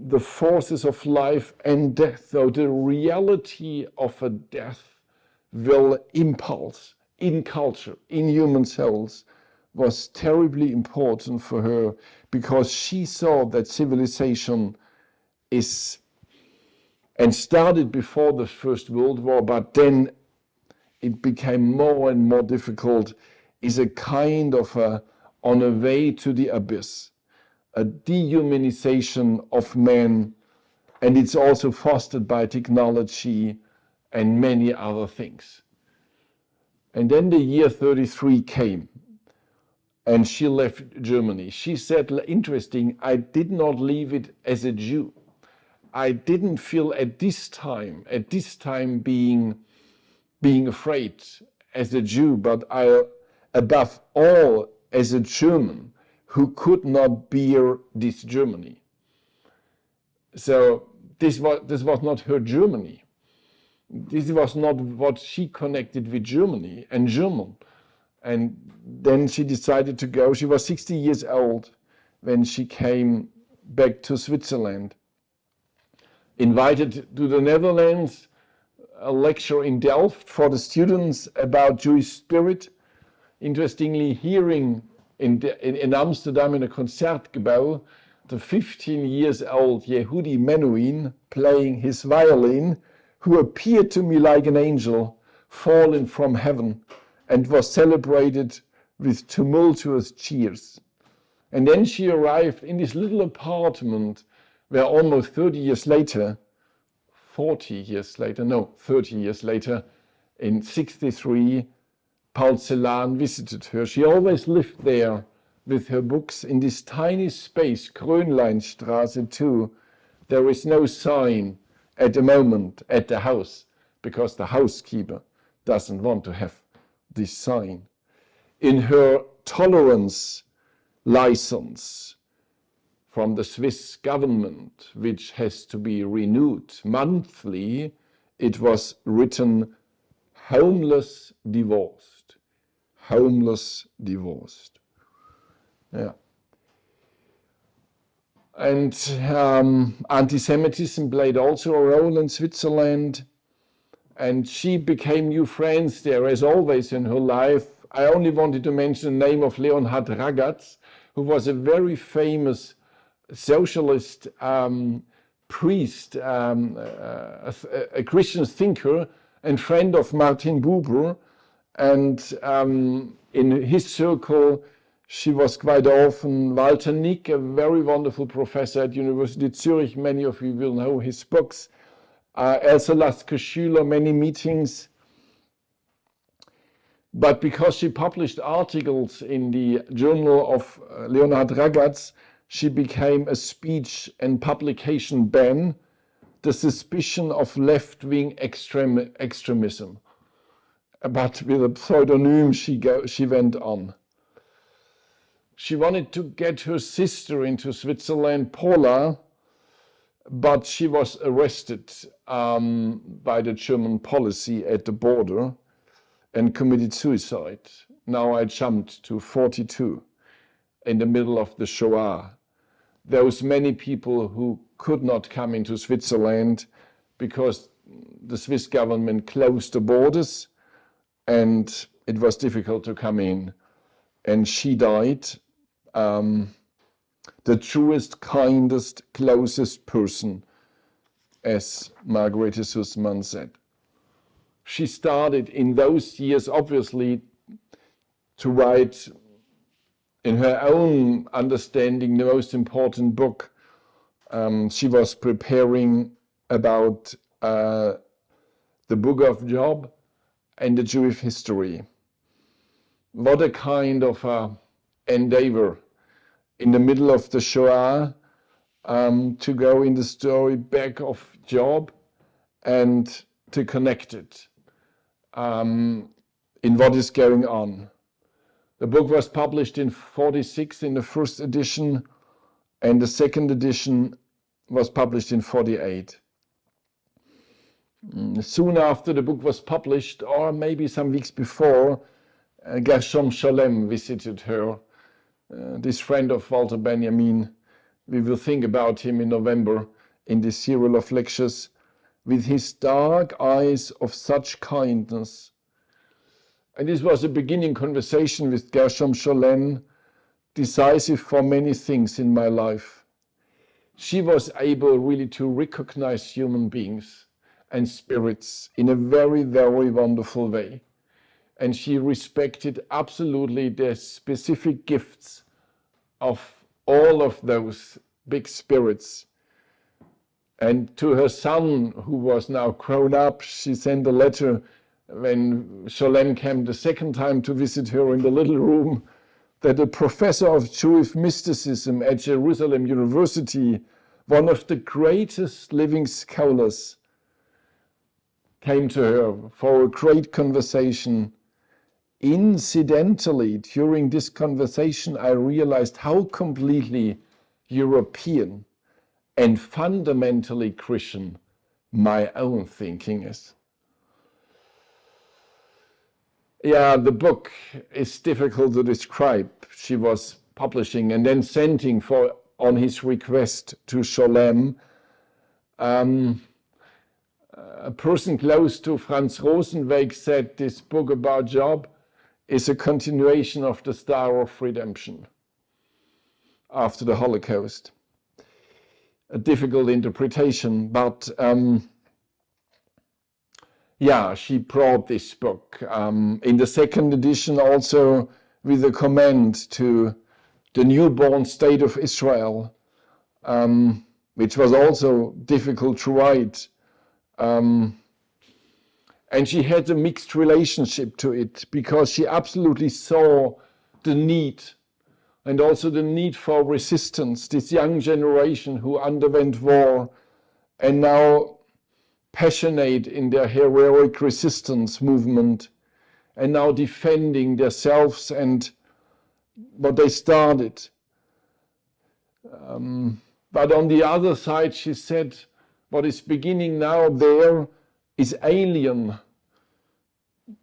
the forces of life and death. So the reality of a death will impulse in culture, in human souls, was terribly important for her, because she saw that civilization is, and started before the First World War, but then it became more and more difficult, is a kind of on a way to the abyss, a dehumanization of man, and it's also fostered by technology and many other things. And then the year 33 came, and she left Germany. She said, interesting, I did not leave it as a Jew. I didn't feel at this time being afraid as a Jew, but I, above all, as a German who could not bear this Germany. So this was not her Germany. This was not what she connected with Germany and German. And then she decided to go. She was 60 years old when she came back to Switzerland. Invited to the Netherlands, a lecture in Delft for the students about Jewish spirit. Interestingly, hearing in Amsterdam in a Concertgebouw, the 15 years old Yehudi Menuhin playing his violin, who appeared to me like an angel fallen from heaven, and was celebrated with tumultuous cheers. And then she arrived in this little apartment where almost 30 years later, in 63, Paul Celan visited her. She always lived there with her books in this tiny space, Grönleinstraße 2. There is no sign at the moment at the house, because the housekeeper doesn't want to have this sign. In her tolerance license from the Swiss government, which has to be renewed monthly, it was written, homeless divorced. Homeless divorced. Yeah. And anti-Semitism played also a role in Switzerland, and she became new friends there, as always in her life. I only wanted to mention the name of Leonhard Ragaz, who was a very famous socialist priest, a Christian thinker and friend of Martin Buber. And in his circle, she was quite often Walter Nick, a very wonderful professor at University of Zurich. Many of you will know his books. Elsa Lasker-Schüler, many meetings. But because she published articles in the journal of Leonhard Ragaz, she became a speech and publication ban, the suspicion of left-wing extremism. But with a pseudonym, she went on. She wanted to get her sister into Switzerland, Paula, but she was arrested by the German policy at the border and committed suicide. Now I jumped to 42, in the middle of the Shoah. There was many people who could not come into Switzerland because the Swiss government closed the borders and it was difficult to come in. And she died, the truest, kindest, closest person, as Margarete Susman said. She started in those years, obviously, to write, in her own understanding, the most important book. She was preparing about the book of Job and the Jewish history. What a kind of endeavor in the middle of the Shoah to go in the story back of Job and to connect it in what is going on. The book was published in 46 in the first edition, and the second edition was published in 48. Soon after the book was published, or maybe some weeks before, Gershom Scholem visited her. This friend of Walter Benjamin. We will think about him in November in this serial of lectures. With his dark eyes of such kindness. And this was a beginning conversation with Gershom Scholem, decisive for many things in my life. She was able really to recognize human beings and spirits in a very, very wonderful way. And she respected absolutely the specific gifts of all of those big spirits. And to her son, who was now grown up, she sent a letter when Scholem came the second time to visit her in the little room, that a professor of Jewish mysticism at Jerusalem University, one of the greatest living scholars, came to her for a great conversation. Incidentally, during this conversation, I realized how completely European and fundamentally Christian my own thinking is. Yeah, the book is difficult to describe. She was publishing and then sending on his request to Scholem. A person close to Franz Rosenweg said this book about Job is a continuation of the Star of Redemption after the Holocaust. A difficult interpretation, but yeah, she brought this book. In the second edition also with a comment to the newborn state of Israel, which was also difficult to write. And she had a mixed relationship to it because she absolutely saw the need and also the need for resistance, this young generation who underwent war and now passionate in their heroic resistance movement and now defending themselves and what they started. But on the other side, she said, what is beginning now there is alien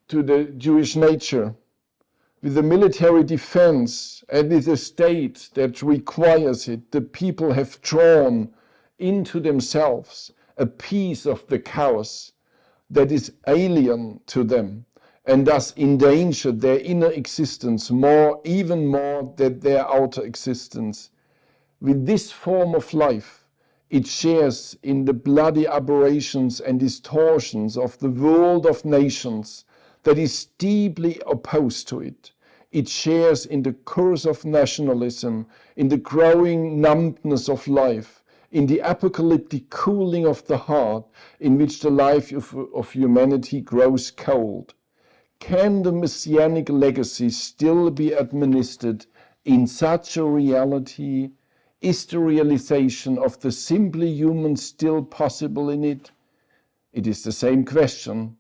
to the Jewish nature. With the military defense and with a state that requires it, the people have drawn into themselves a piece of the chaos that is alien to them and thus endanger their inner existence even more than their outer existence. with this form of life, it shares in the bloody aberrations and distortions of the world of nations that is deeply opposed to it. It shares in the curse of nationalism, in the growing numbness of life, in the apocalyptic cooling of the heart, in which the life of humanity grows cold. Can the messianic legacy still be administered in such a reality? Is the realization of the simply human still possible in it? It is the same question.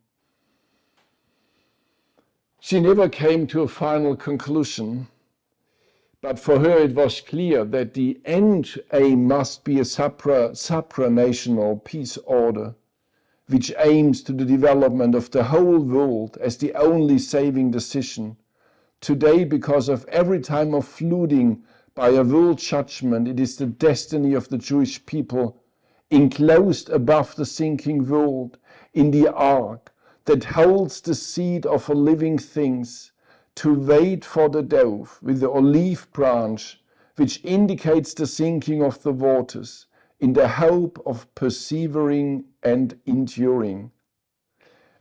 She never came to a final conclusion, but for her it was clear that the end aim must be a supranational peace order, which aims to the development of the whole world as the only saving decision. Today, because of every time of flooding by a world judgment, it is the destiny of the Jewish people, enclosed above the sinking world, in the ark that holds the seed of all living things, to wait for the dove with the olive branch, which indicates the sinking of the waters, in the hope of persevering and enduring.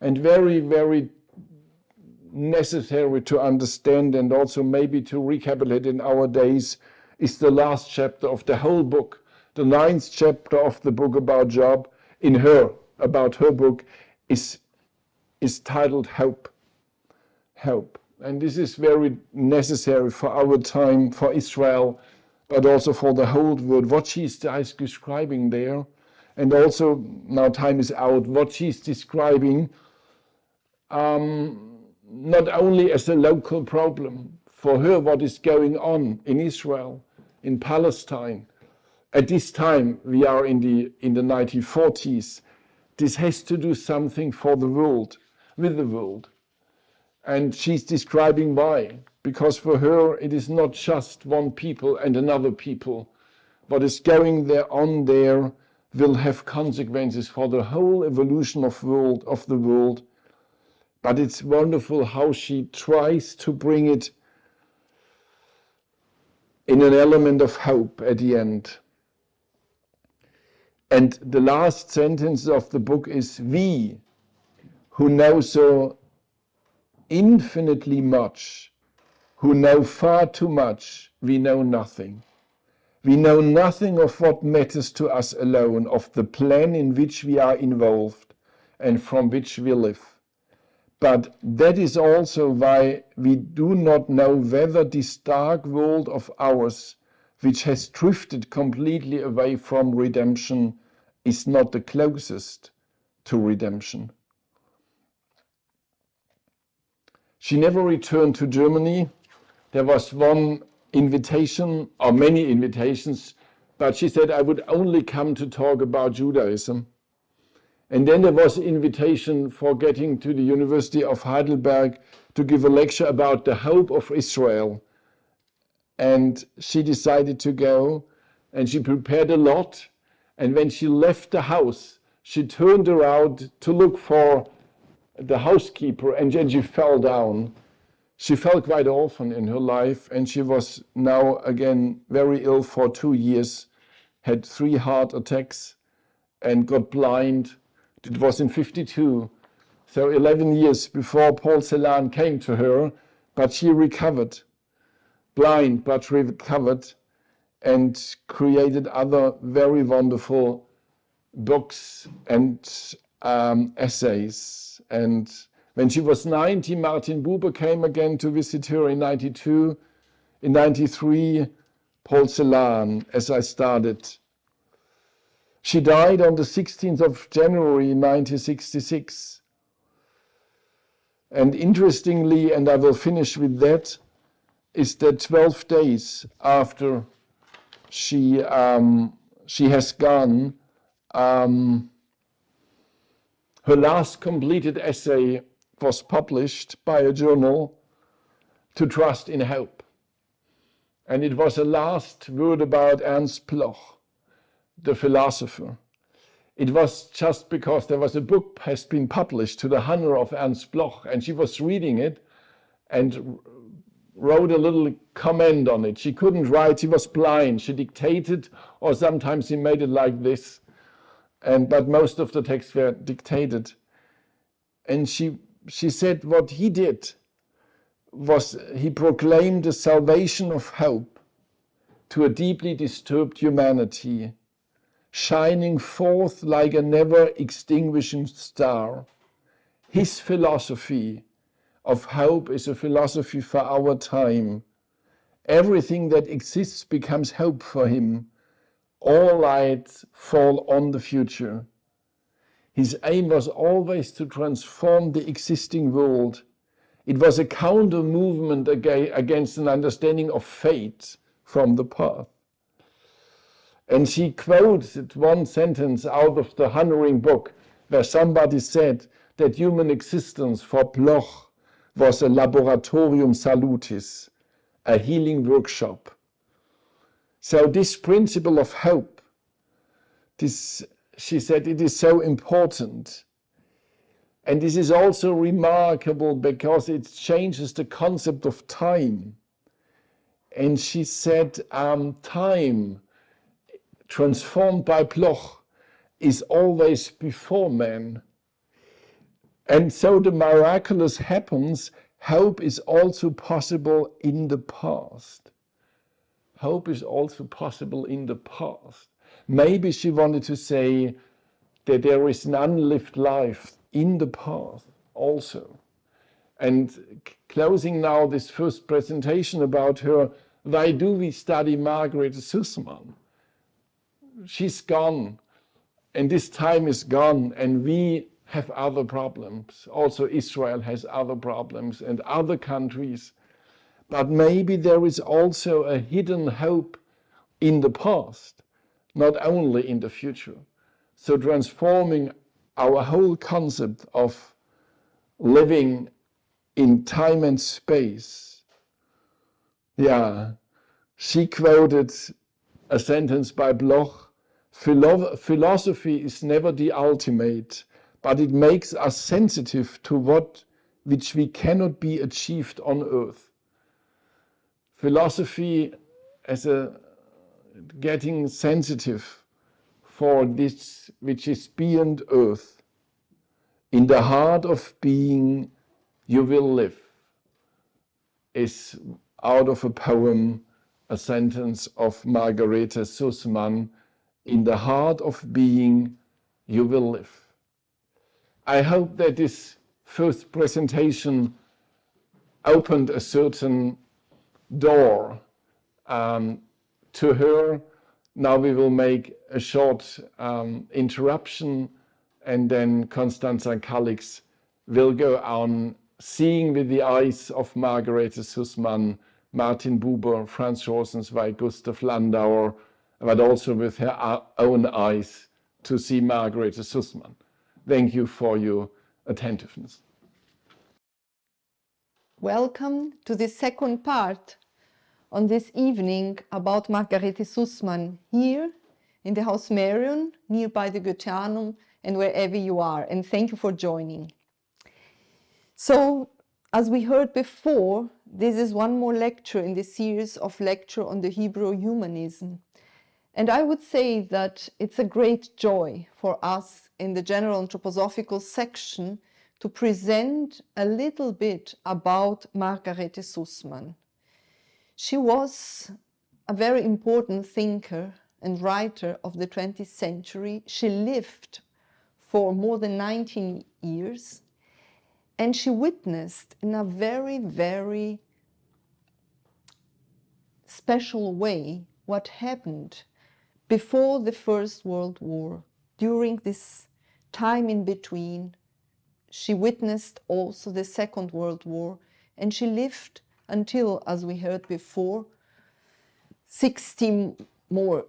And very, very necessary to understand, and also maybe to recapitulate in our days, is the last chapter of the whole book, the 9th chapter of the book about Job, about her book, is titled Hope. Hope. And this is very necessary for our time, for Israel, but also for the whole world. What she's describing there, and also, now time is out, what she's describing not only as a local problem, for her what is going on in Israel, in Palestine. At this time, we are in the 1940s, this has to do something for the world, with the world. And she's describing why. Because for her, it is not just one people and another people. What is going on there will have consequences for the whole evolution of the world. But it's wonderful how she tries to bring it in an element of hope at the end. And the last sentence of the book is, we who know so infinitely much, who know far too much, we know nothing. We know nothing of what matters to us alone, of the plan in which we are involved and from which we live. But that is also why we do not know whether this dark world of ours, which has drifted completely away from redemption, is not the closest to redemption. She never returned to Germany. There was one invitation, or many invitations, but she said, I would only come to talk about Judaism. And then there was an invitation for getting to the University of Heidelberg to give a lecture about the hope of Israel. And she decided to go, and she prepared a lot. And when she left the house, she turned around to look for the housekeeper, and then she fell down. She fell quite often in her life, and she was now again very ill for 2 years, had 3 heart attacks, and got blind. It was in 1952, so 11 years before Paul Celan came to her, but she recovered, blind but recovered, and created other very wonderful books and essays. And when she was 90, Martin Buber came again to visit her in 1992. In 1993, Paul Celan, as I started. She died on the 16th of January 1966. And interestingly, and I will finish with that, is that 12 days after she has gone, her last completed essay was published by a journal, To Trust in Hope. And it was a last word about Ernst Bloch, the philosopher. It was just because there was a book has been published to the honor of Ernst Bloch, and she was reading it and wrote a little comment on it. She couldn't write, she was blind. She dictated, or sometimes she made it like this. But most of the texts were dictated. And she said what he did was he proclaimed the salvation of hope to a deeply disturbed humanity, shining forth like a never extinguishing star. His philosophy of hope is a philosophy for our time. Everything that exists becomes hope for him. All lights fall on the future. His aim was always to transform the existing world. It was a counter movement against an understanding of fate from the past. And she quoted one sentence out of the Hunnering book where somebody said that human existence for Bloch was a laboratorium salutis, a healing workshop. So this principle of hope, she said, it is so important. And this is also remarkable because it changes the concept of time. And she said, time transformed by Bloch is always before man. And so the miraculous happens. Hope is also possible in the past. Hope is also possible in the past. Maybe she wanted to say that there is an unlived life in the past also. And closing now this first presentation about her, why do we study Margarete Susman? She's gone, and this time is gone, and we have other problems. Also Israel has other problems and other countries. But maybe there is also a hidden hope in the past, not only in the future. So transforming our whole concept of living in time and space. Yeah, she quoted a sentence by Bloch, philosophy is never the ultimate, but it makes us sensitive to which we cannot be achieved on earth. Philosophy as a getting sensitive for this which is beyond earth. In the heart of being you will live is out of a poem, a sentence of Margarete Susman. In the heart of being you will live. I hope that this first presentation opened a certain door to her. Now we will make a short interruption, and then Constanza Kaliks will go on seeing with the eyes of Margarete Susman, Martin Buber, Franz Rosenzweig, Gustav Landauer, but also with her own eyes to see Margarete Susman. Thank you for your attentiveness. Welcome to the second part on this evening about Margarete Susman here in the Haus Marion, nearby the Goetheanum, and wherever you are. And thank you for joining. So, as we heard before, this is one more lecture in the series of lecture on the Hebrew humanism. And I would say that it's a great joy for us in the General Anthroposophical section to present a little bit about Margarete Susman. She was a very important thinker and writer of the 20th century. She lived for more than 19 years, and she witnessed in a very, very special way what happened before the First World War. During this time in between, she witnessed also the Second World War, and she lived until, as we heard before, 60 more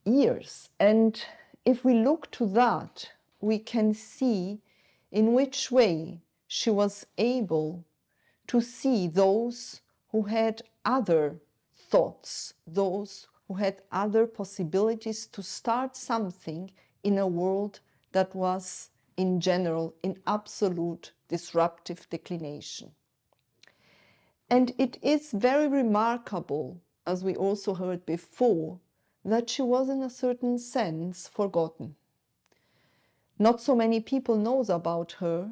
years. And if we look to that, we can see in which way she was able to see those who had other thoughts, those who had other possibilities to start something in a world that was in general in absolute disruptive declination. And it is very remarkable, as we also heard before, that she was in a certain sense forgotten. Not so many people knows about her,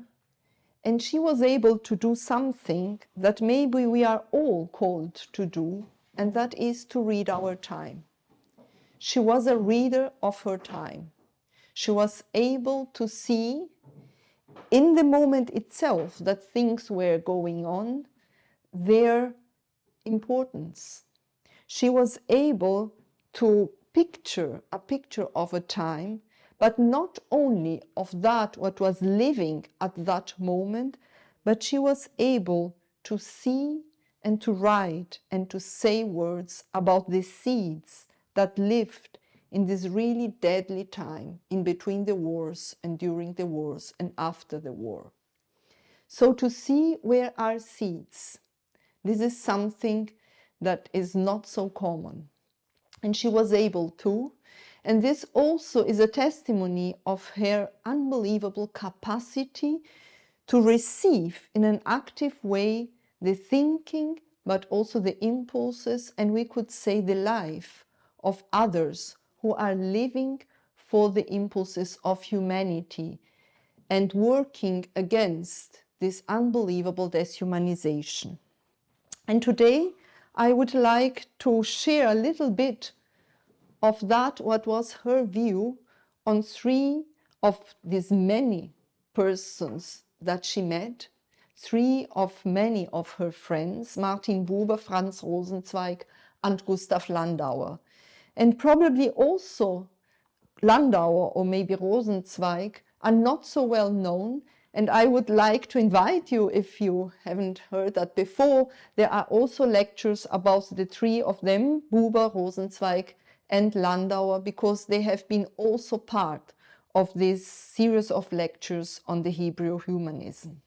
and she was able to do something that maybe we are all called to do, and that is to read our time. She was a reader of her time. She was able to see in the moment itself that things were going on, their importance. She was able to picture a picture of a time, but not only of that what was living at that moment, but she was able to see and to write and to say words about the seeds that lived in this really deadly time in between the wars and during the wars and after the war. So to see where are seeds, this is something that is not so common. And she was able to, and this also is a testimony of her unbelievable capacity to receive in an active way the thinking, but also the impulses, and we could say the life of others who are living for the impulses of humanity and working against this unbelievable deshumanization. And today I would like to share a little bit of that, what was her view on three of these many persons that she met, three of many of her friends, Martin Buber, Franz Rosenzweig, and Gustav Landauer. And probably also Landauer or maybe Rosenzweig are not so well known. And I would like to invite you, if you haven't heard that before, there are also lectures about the three of them, Buber, Rosenzweig, and Landauer, because they have been also part of this series of lectures on the Hebrew humanism.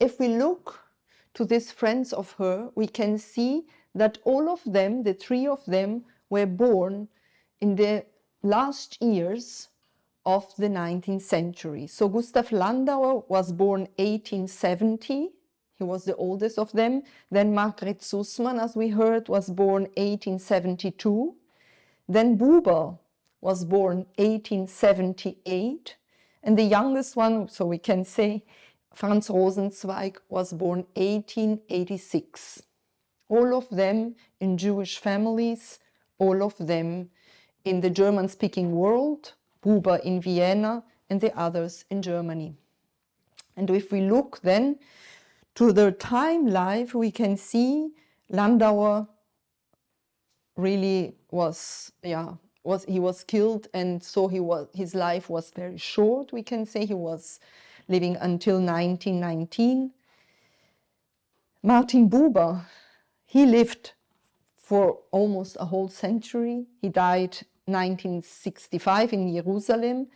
If we look to these friends of her, we can see that all of them, the three of them, were born in the last years of the 19th century. So Gustav Landauer was born 1870. He was the oldest of them. Then Margarete Susman, as we heard, was born 1872. Then Buber was born 1878. And the youngest one, so we can say Franz Rosenzweig, was born 1886. All of them in Jewish families, all of them in the German-speaking world, Buber in Vienna and the others in Germany. And if we look then to their time life, we can see Landauer really was killed, and so his life was very short. We can say he was living until 1919. Martin Buber, he lived for almost a whole century. He died 1965 in Jerusalem.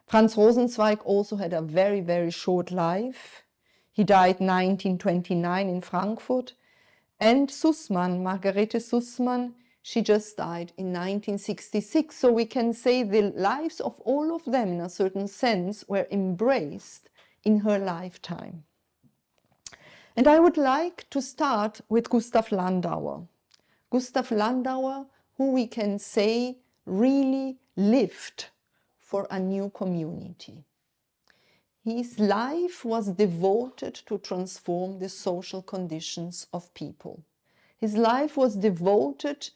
Franz Rosenzweig also had a very, very short life. He died 1929 in Frankfurt. And Susman, Margarete Susman, she just died in 1966. So we can say the lives of all of them, in a certain sense, were embraced in her lifetime. And I would like to start with Gustav Landauer. Gustav Landauer, who we can say really lived for a new community. His life was devoted to transform the social conditions of people. His life was devoted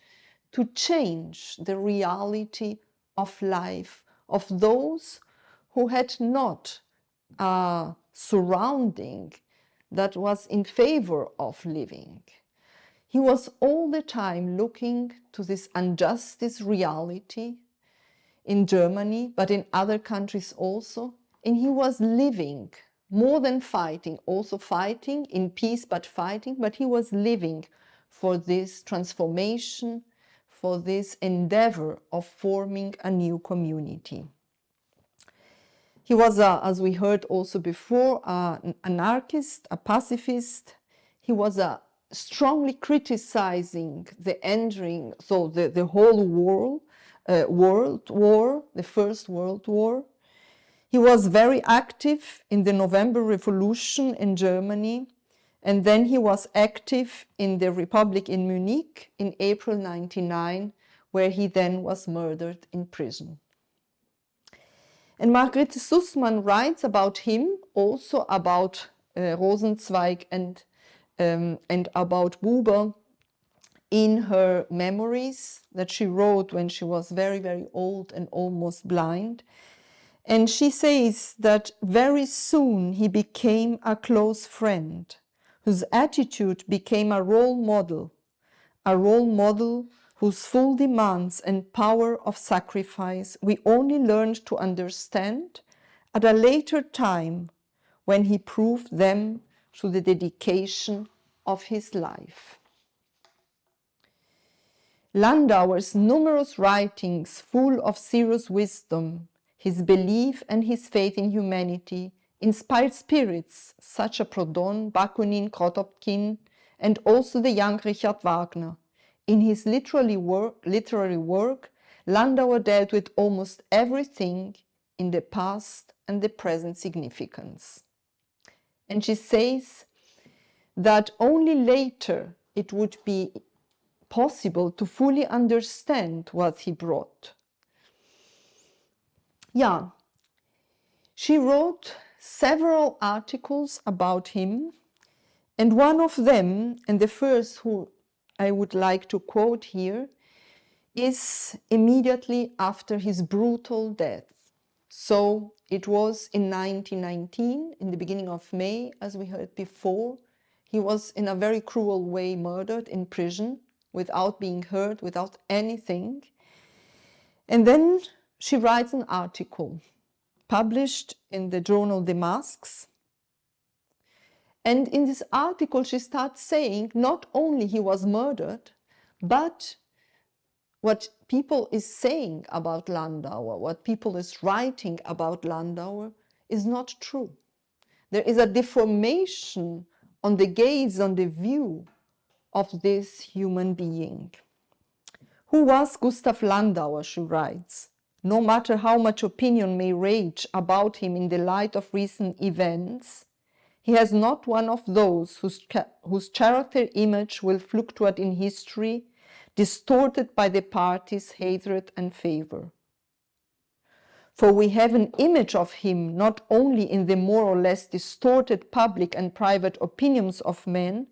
to change the reality of life of those who had not a surrounding that was in favor of living. He was all the time looking to this injustice reality in Germany, but in other countries also. And he was living, more than fighting, also fighting in peace, but fighting, but he was living for this transformation, for this endeavor of forming a new community. He was, as we heard also before, an anarchist, a pacifist. He was strongly criticizing the entering, so the whole world war, the First World War. He was very active in the November Revolution in Germany, And then he was active in the Republic in Munich in April 1999, where he then was murdered in prison. And Margarete Susman writes about him, also about Rosenzweig and about Buber, in her memories that she wrote when she was very, very old and almost blind. And she says that very soon he became a close friend, whose attitude became a role model whose full demands and power of sacrifice we only learned to understand at a later time when he proved them through the dedication of his life. Landauer's numerous writings full of serious wisdom, his belief and his faith in humanity, inspired spirits such as Proudhon, Bakunin, Kropotkin, and also the young Richard Wagner. In his literary work, Landauer dealt with almost everything in the past and the present significance. And she says that only later it would be possible to fully understand what he brought. Yeah, she wrote several articles about him, and one of them, and the first who I would like to quote here, is immediately after his brutal death. So it was in 1919, in the beginning of May, as we heard before. He was in a very cruel way murdered in prison, without being heard, without anything. And then she writes an article published in the journal Des Masques. And in this article, she starts saying not only he was murdered, but what people is saying about Landauer, what people is writing about Landauer is not true. There is a deformation on the gaze, on the view of this human being. Who was Gustav Landauer, she writes. No matter how much opinion may rage about him in the light of recent events, he is not one of those whose character image will fluctuate in history, distorted by the party's hatred and favor. For we have an image of him not only in the more or less distorted public and private opinions of men,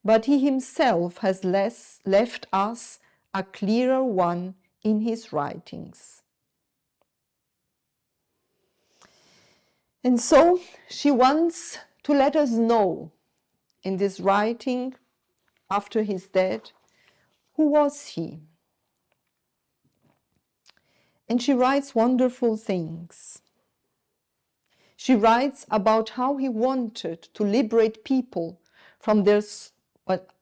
but he himself has left us a clearer one in his writings. And so she wants to let us know in this writing after his death, who was he? And she writes wonderful things. She writes about how he wanted to liberate people from their,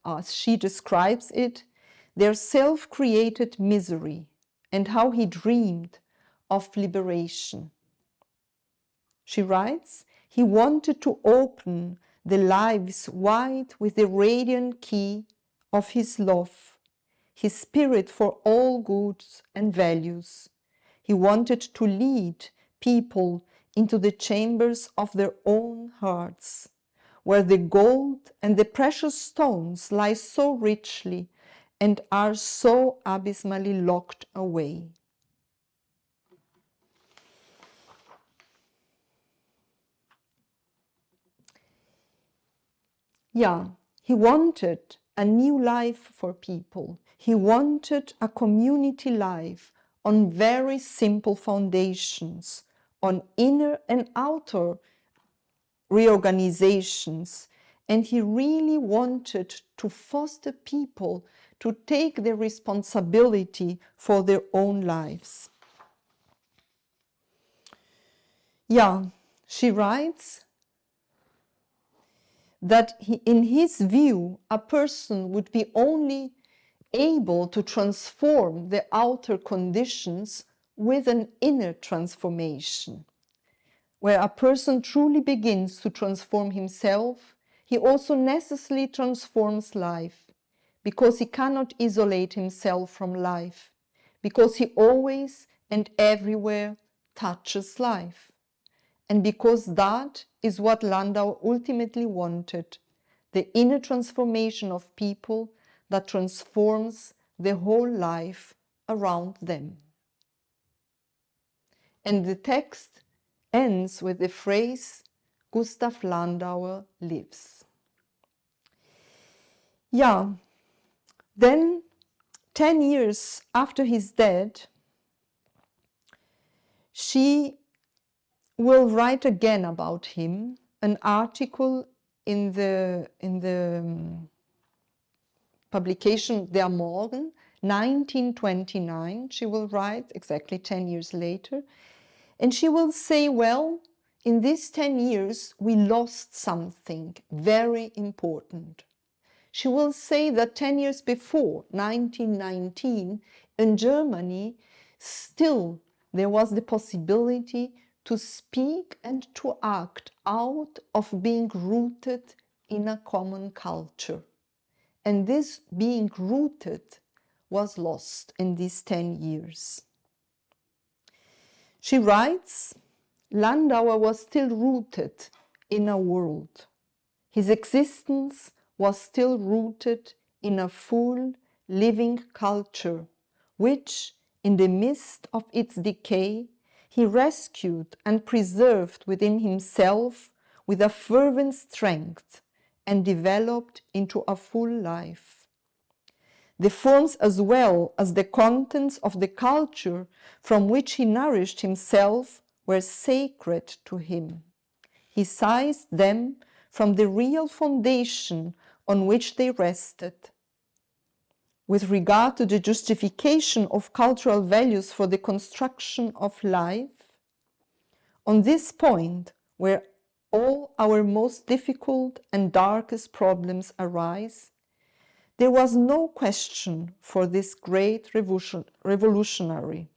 as she describes it, their self-created misery, and how he dreamed of liberation. She writes, he wanted to open the lives wide with the radiant key of his love, his spirit for all goods and values. He wanted to lead people into the chambers of their own hearts, where the gold and the precious stones lie so richly and are so abysmally locked away. Yeah, he wanted a new life for people. He wanted a community life on very simple foundations, on inner and outer reorganizations. And he really wanted to foster people to take the responsibility for their own lives. Yeah, she writes that in his view, a person would be only able to transform the outer conditions with an inner transformation. Where a person truly begins to transform himself, he also necessarily transforms life, because he cannot isolate himself from life, because he always and everywhere touches life. And because that is what Landauer ultimately wanted, the inner transformation of people that transforms the whole life around them. And the text ends with the phrase, Gustav Landauer lives. Yeah, then 10 years after his death, she will write again about him, an article in the publication Der Morgen, 1929. She will write exactly 10 years later, and she will say, well, in these 10 years we lost something very important. She will say that 10 years before, 1919, in Germany, still there was the possibility to speak and to act out of being rooted in a common culture. And this being rooted was lost in these 10 years. She writes, Landauer was still rooted in a world. His existence was still rooted in a full, living culture, which, in the midst of its decay, he rescued and preserved within himself with a fervent strength and developed into a full life. The forms as well as the contents of the culture from which he nourished himself were sacred to him. He seized them from the real foundation on which they rested. With regard to the justification of cultural values for the construction of life, on this point, where all our most difficult and darkest problems arise, there was no question for this great revolutionary.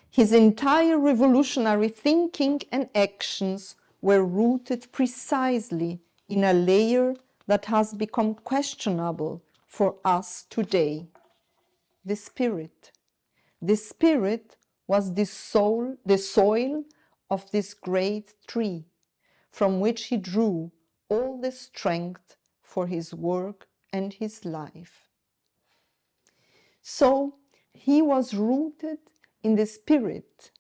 His entire revolutionary thinking and actions were rooted precisely in a layer that has become questionable for us today, the spirit. The spirit was the soil of this great tree, from which he drew all the strength for his work and his life. So he was rooted in the spirit,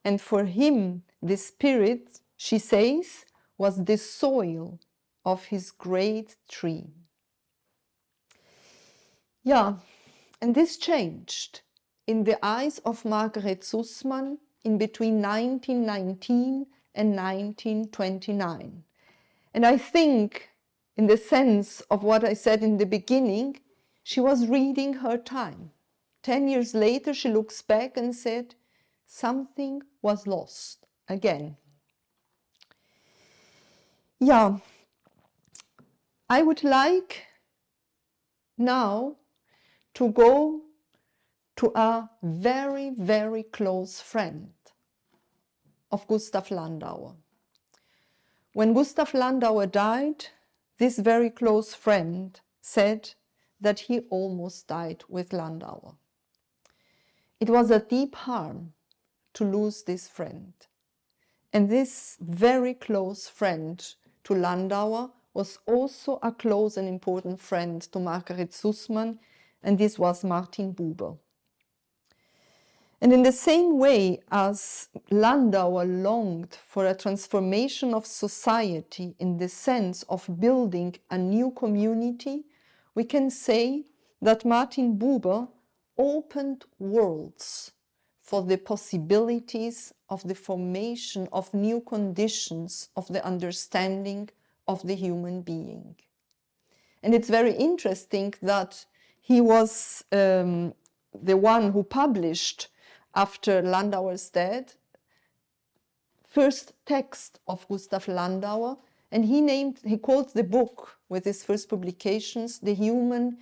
and for him the spirit, she says, was the soil of his great tree. Yeah, and this changed in the eyes of Margarete Susman in between 1919 and 1929. And I think, in the sense of what I said in the beginning, she was reading her time. 10 years later, she looks back and said, something was lost again. Yeah, I would like now to go to a very, very close friend of Gustav Landauer. When Gustav Landauer died, this very close friend said that he almost died with Landauer. It was a deep harm to lose this friend. And this very close friend to Landauer was also a close and important friend to Margarete Susman, and this was Martin Buber. And in the same way as Landauer longed for a transformation of society in the sense of building a new community, we can say that Martin Buber opened worlds for the possibilities of the formation of new conditions of the understanding of the human being. And it's very interesting that he was the one who published, after Landauer's death, first text of Gustav Landauer, and he called the book with his first publications, The Human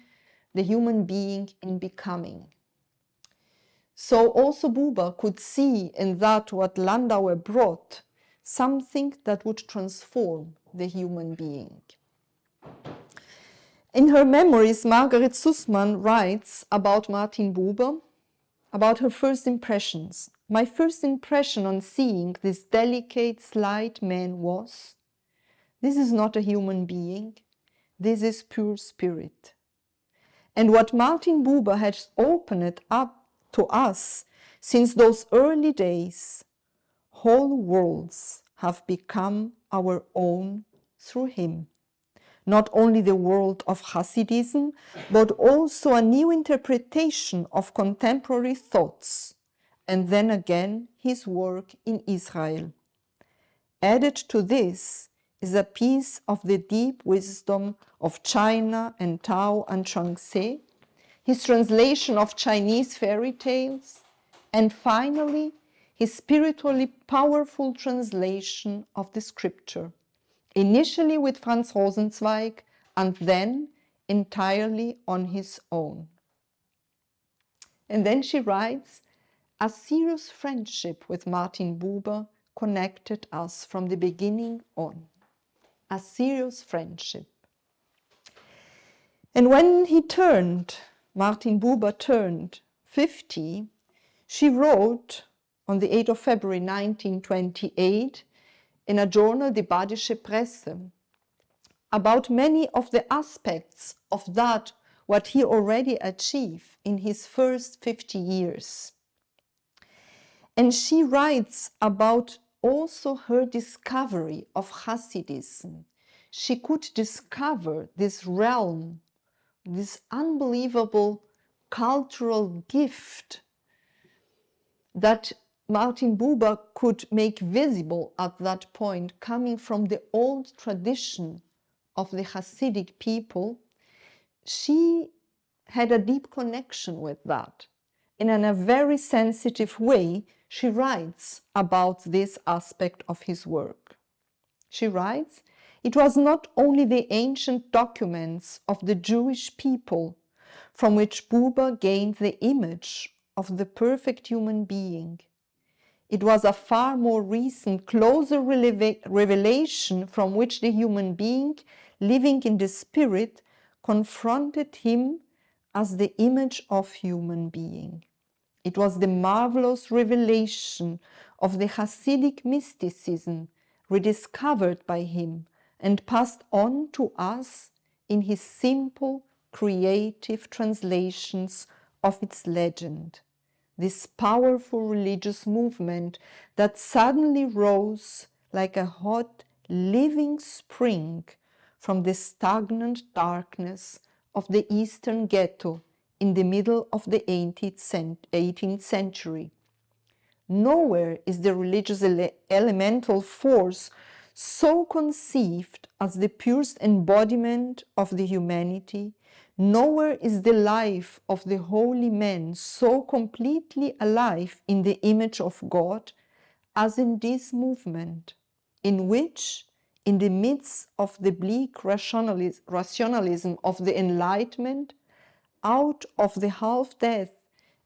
Being in Becoming. So also Buber could see in that what Landauer brought, something that would transform the human being. In her memories, Margarete Susman writes about Martin Buber, about her first impressions. My first impression on seeing this delicate, slight man was, This is not a human being. This is pure spirit. And what Martin Buber has opened up to us since those early days, whole worlds have become our own through him. Not only the world of Hasidism, but also a new interpretation of contemporary thoughts, and then again his work in Israel. Added to this is a piece of the deep wisdom of China and Tao and Chuang-Tze, his translation of Chinese fairy tales, and finally, his spiritually powerful translation of the scripture, initially with Franz Rosenzweig and then entirely on his own. And then she writes, a serious friendship with Martin Buber connected us from the beginning on. A serious friendship. And when Martin Buber turned 50, she wrote on the 8th of February 1928 in a journal, Die Badische Presse, about many of the aspects of that what he already achieved in his first 50 years. And she writes about also her discovery of Hasidism. She could discover this realm, this unbelievable cultural gift that Martin Buber could make visible at that point, coming from the old tradition of the Hasidic people. She had a deep connection with that. And in a very sensitive way, she writes about this aspect of his work. She writes, it was not only the ancient documents of the Jewish people from which Buber gained the image of the perfect human being. It was a far more recent, closer revelation from which the human being, living in the spirit, confronted him as the image of human being. It was the marvelous revelation of the Hasidic mysticism rediscovered by him and passed on to us in his simple, creative translations of its legend. This powerful religious movement that suddenly rose like a hot, living spring from the stagnant darkness of the Eastern ghetto in the middle of the 18th century. Nowhere is the religious elemental force so conceived as the purest embodiment of the humanity. Nowhere is the life of the holy man so completely alive in the image of God as in this movement, in which, in the midst of the bleak rationalism of the Enlightenment, out of the half-death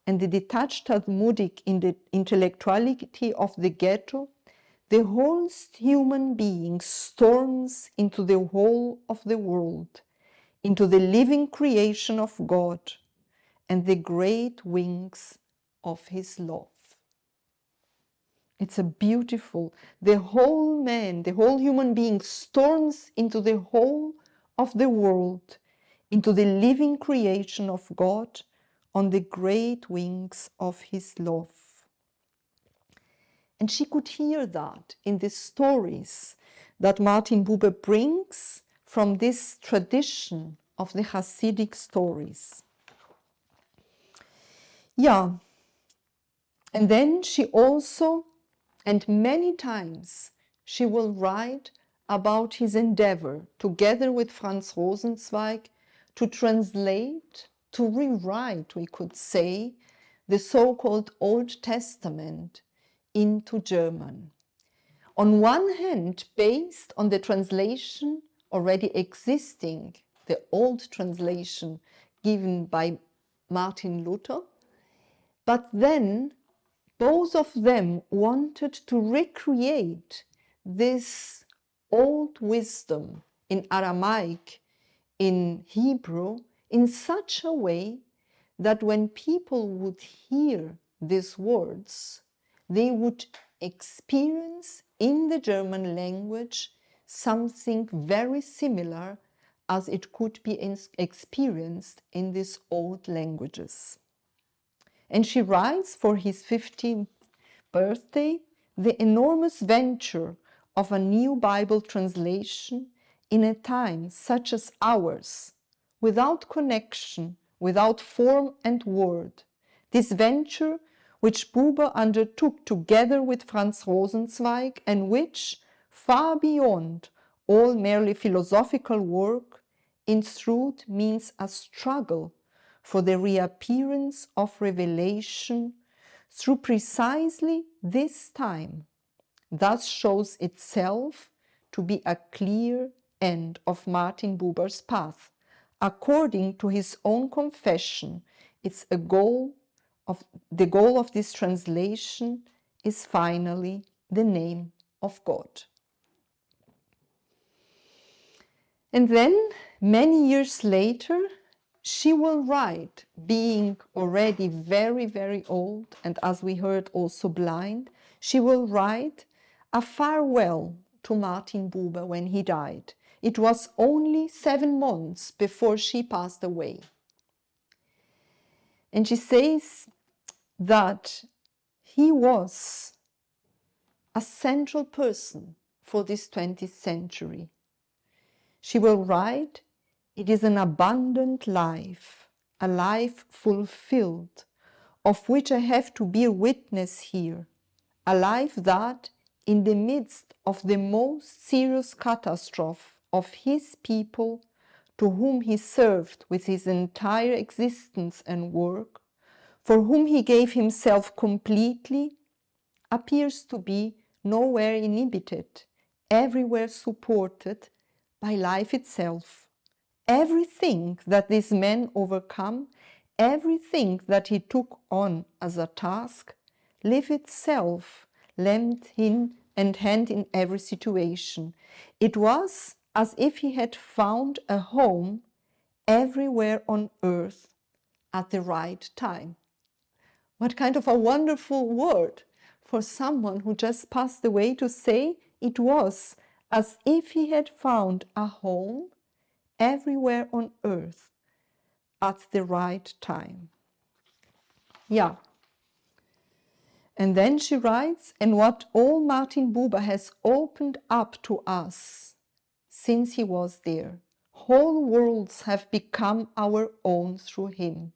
and the detached Talmudic in the intellectuality of the ghetto, the whole human being storms into the whole of the world, into the living creation of God and the great wings of his love. It's a beautiful, the whole man, the whole human being storms into the whole of the world, into the living creation of God on the great wings of his love. And she could hear that in the stories that Martin Buber brings from this tradition of the Hasidic stories. Yeah, and then she also, and many times, she will write about his endeavor, together with Franz Rosenzweig, to translate, to rewrite, we could say, the so-called Old Testament into German. On one hand, based on the translation already existing, the old translation given by Martin Luther, but then both of them wanted to recreate this old wisdom in Aramaic, in Hebrew, in such a way that when people would hear these words, they would experience in the German language something very similar as it could be experienced in these old languages. And she writes for his 15th birthday, the enormous venture of a new Bible translation in a time such as ours, without connection, without form and word. This venture which Buber undertook together with Franz Rosenzweig and which, far beyond all merely philosophical work, in truth means a struggle for the reappearance of revelation through precisely this time, thus shows itself to be a clear end of Martin Buber's path. According to his own confession, the goal of this translation is finally the name of God. And then, many years later, she will write, being already very, very old, and as we heard, also blind, she will write a farewell to Martin Buber when he died. It was only 7 months before she passed away. And she says that he was a central person for this 20th century. She will write, "It is an abundant life, a life fulfilled, of which I have to bear witness here, a life that, in the midst of the most serious catastrophe of his people, to whom he served with his entire existence and work, for whom he gave himself completely, appears to be nowhere inhibited, everywhere supported by life itself. Everything that this man overcome, everything that he took on as a task, life itself lent him and hand in every situation. It was as if he had found a home everywhere on earth at the right time." What kind of a wonderful word for someone who just passed away to say it was as if he had found a home everywhere on earth at the right time. Yeah. And then she writes, "And what all Martin Buber has opened up to us since he was there, whole worlds have become our own through him,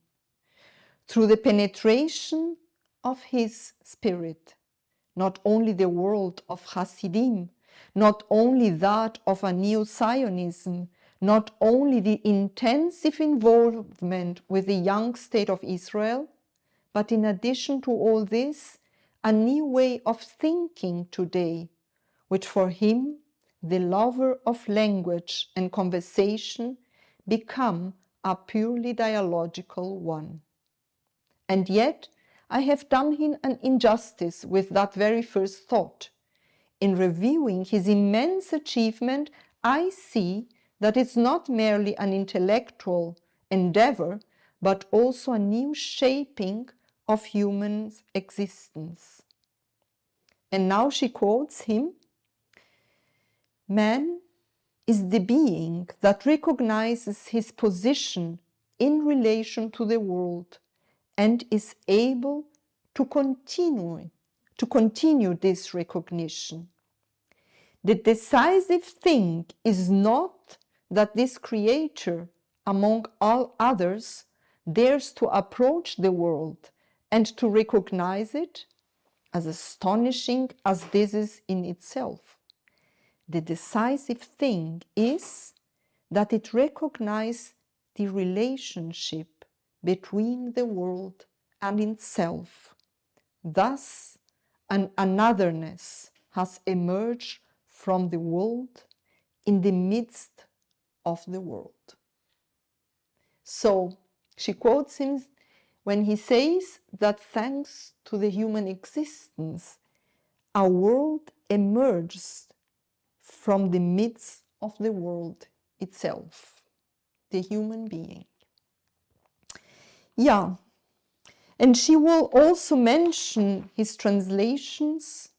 through the penetration of his spirit, not only the world of Hasidim, not only that of a neo-Zionism, not only the intensive involvement with the young state of Israel, but in addition to all this, a new way of thinking today, which for him, the lover of language and conversation, become a purely dialogical one. And yet, I have done him an injustice with that very first thought. In reviewing his immense achievement, I see that it's not merely an intellectual endeavor, but also a new shaping of human existence." And now she quotes him, "Man is the being that recognizes his position in relation to the world and is able to continue this recognition. The decisive thing is not that this creature, among all others, dares to approach the world and to recognize it, as astonishing as this is in itself. The decisive thing is that it recognizes the relationship between the world and itself. Thus, an anotherness has emerged from the world in the midst of the world." So she quotes him when he says that thanks to the human existence, a world emerges from the midst of the world itself, the human being. Yeah, and she will also mention his translations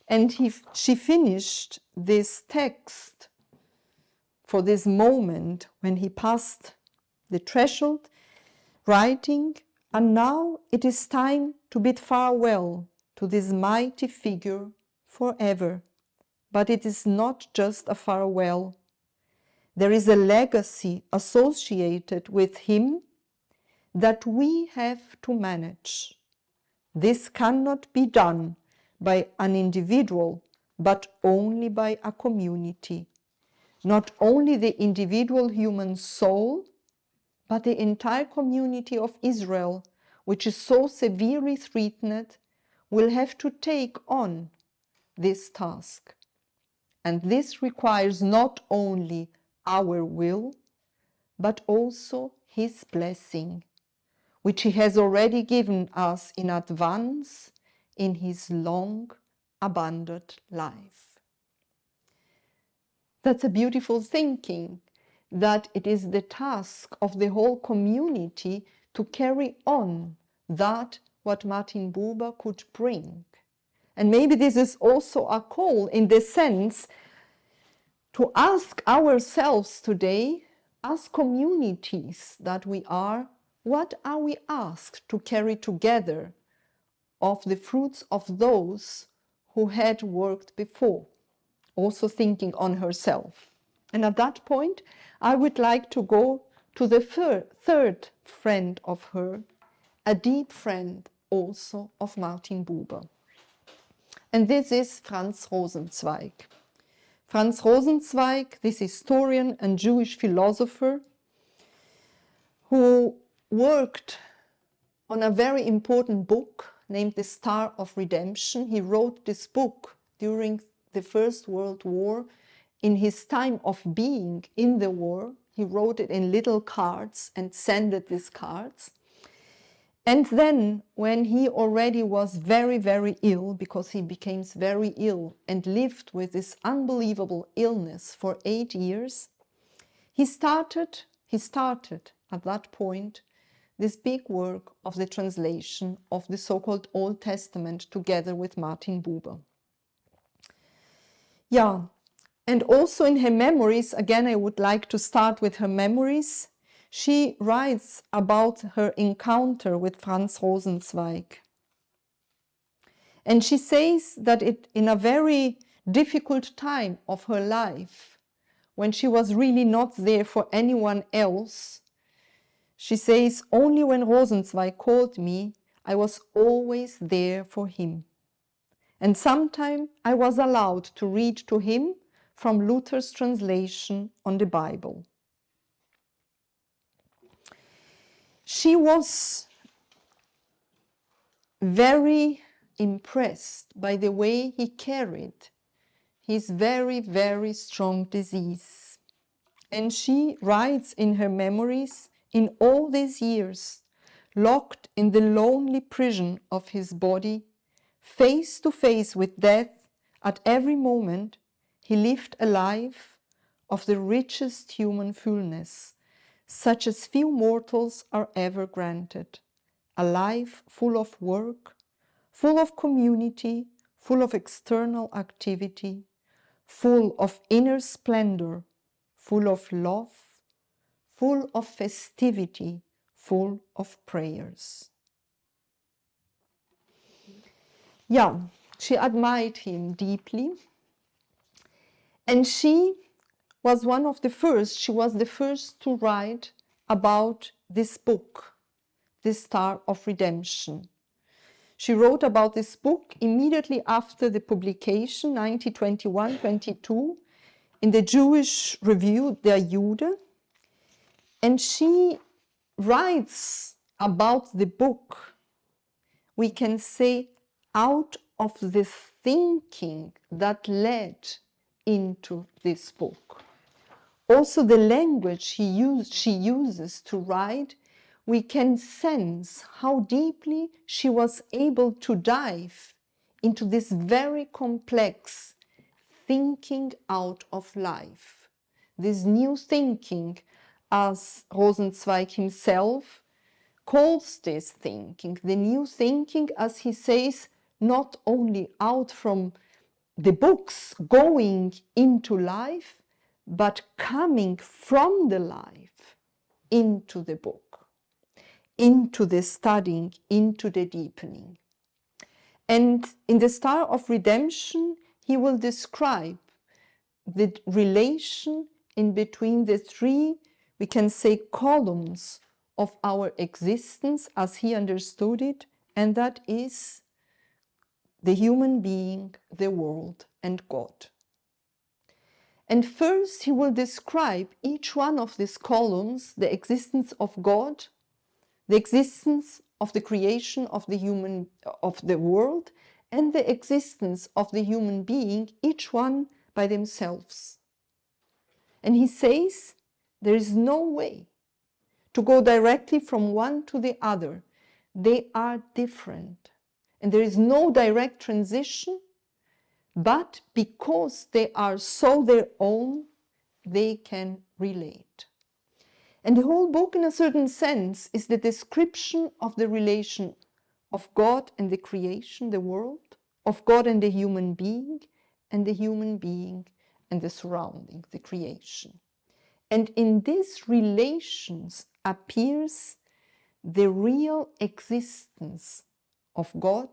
And she finished this text for this moment when he passed the threshold, writing, "And now it is time to bid farewell to this mighty figure forever. But it is not just a farewell. There is a legacy associated with him that we have to manage. This cannot be done by an individual, but only by a community. Not only the individual human soul, but the entire community of Israel, which is so severely threatened, will have to take on this task. And this requires not only our will, but also his blessing, which he has already given us in advance in his long, abundant life." That's a beautiful thinking, that it is the task of the whole community to carry on that what Martin Buber could bring. And maybe this is also a call in the sense to ask ourselves today, as communities that we are, what are we asked to carry together of the fruits of those who had worked before, also thinking on herself. And at that point, I would like to go to the third friend of her, a deep friend also of Martin Buber. And this is Franz Rosenzweig. Franz Rosenzweig, this historian and Jewish philosopher, who worked on a very important book named The Star of Redemption. He wrote this book during the First World War. In his time of being in the war, he wrote it in little cards and sent these cards. And then when he already was very, very ill, because he became very ill and lived with this unbelievable illness for 8 years, he started at that point this big work of the translation of the so-called Old Testament together with Martin Buber. Yeah, and also in her memories, again I would like to start with her memories, she writes about her encounter with Franz Rosenzweig. And she says that in a very difficult time of her life, when she was really not there for anyone else, she says, "Only when Rosenzweig called me, I was always there for him. And sometimes I was allowed to read to him from Luther's translation on the Bible." She was very impressed by the way he carried his very, very strong disease. And she writes in her memories, "In all these years, locked in the lonely prison of his body, face to face with death at every moment, he lived a life of the richest human fullness, such as few mortals are ever granted. A life full of work, full of community, full of external activity, full of inner splendor, full of love, full of festivity, full of prayers." Yeah, she admired him deeply. And she was one of the first, she was the first to write about this book, The Star of Redemption. She wrote about this book immediately after the publication, 1921-22, in the Jewish review Der Jude. And she writes about the book, we can say, out of the thinking that led into this book. Also the language she uses to write, we can sense how deeply she was able to dive into this very complex thinking out of life. This new thinking, as Rosenzweig himself calls this thinking, the new thinking, as he says, not only out from the books going into life, but coming from the life into the book, into the studying, into the deepening. And in the Star of Redemption, he will describe the relation in between the three, we can say, columns of our existence as he understood it, and that is the human being, the world, and God. And first he will describe each one of these columns, the existence of God, the existence of the creation of the world, and the existence of the human being, each one by themselves. And he says there is no way to go directly from one to the other. They are different. And there is no direct transition, but because they are so their own, they can relate. And the whole book, in a certain sense, is the description of the relation of God and the creation, the world, of God and the human being and the surrounding, the creation. And in these relations appears the real existence of God,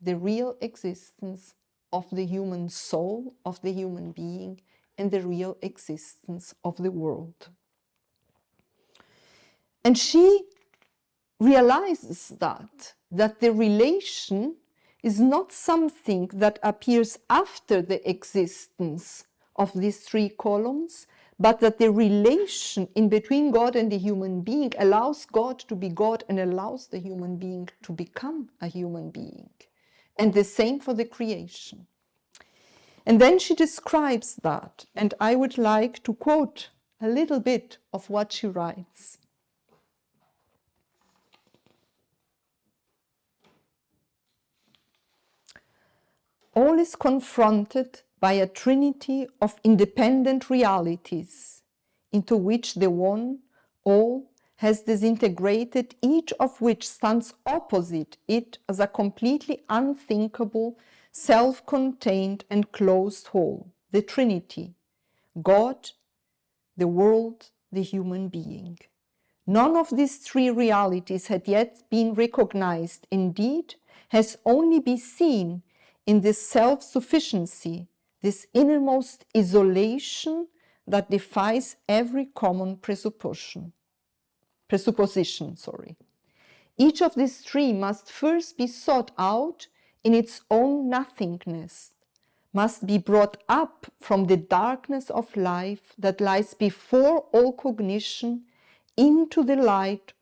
the real existence of the human soul, of the human being, and the real existence of the world. And she realizes that the relation is not something that appears after the existence of these three columns, but that the relation in between God and the human being allows God to be God and allows the human being to become a human being. And the same for the creation. And then she describes that, and I would like to quote a little bit of what she writes. All is confronted by a trinity of independent realities, into which the one, all, has disintegrated, each of which stands opposite it as a completely unthinkable, self-contained and closed whole, the Trinity, God, the world, the human being. None of these three realities had yet been recognized, indeed, has only been seen in this self-sufficiency, this innermost isolation that defies every common presupposition. Each of these three must first be sought out in its own nothingness, must be brought up from the darkness of life that lies before all cognition into the light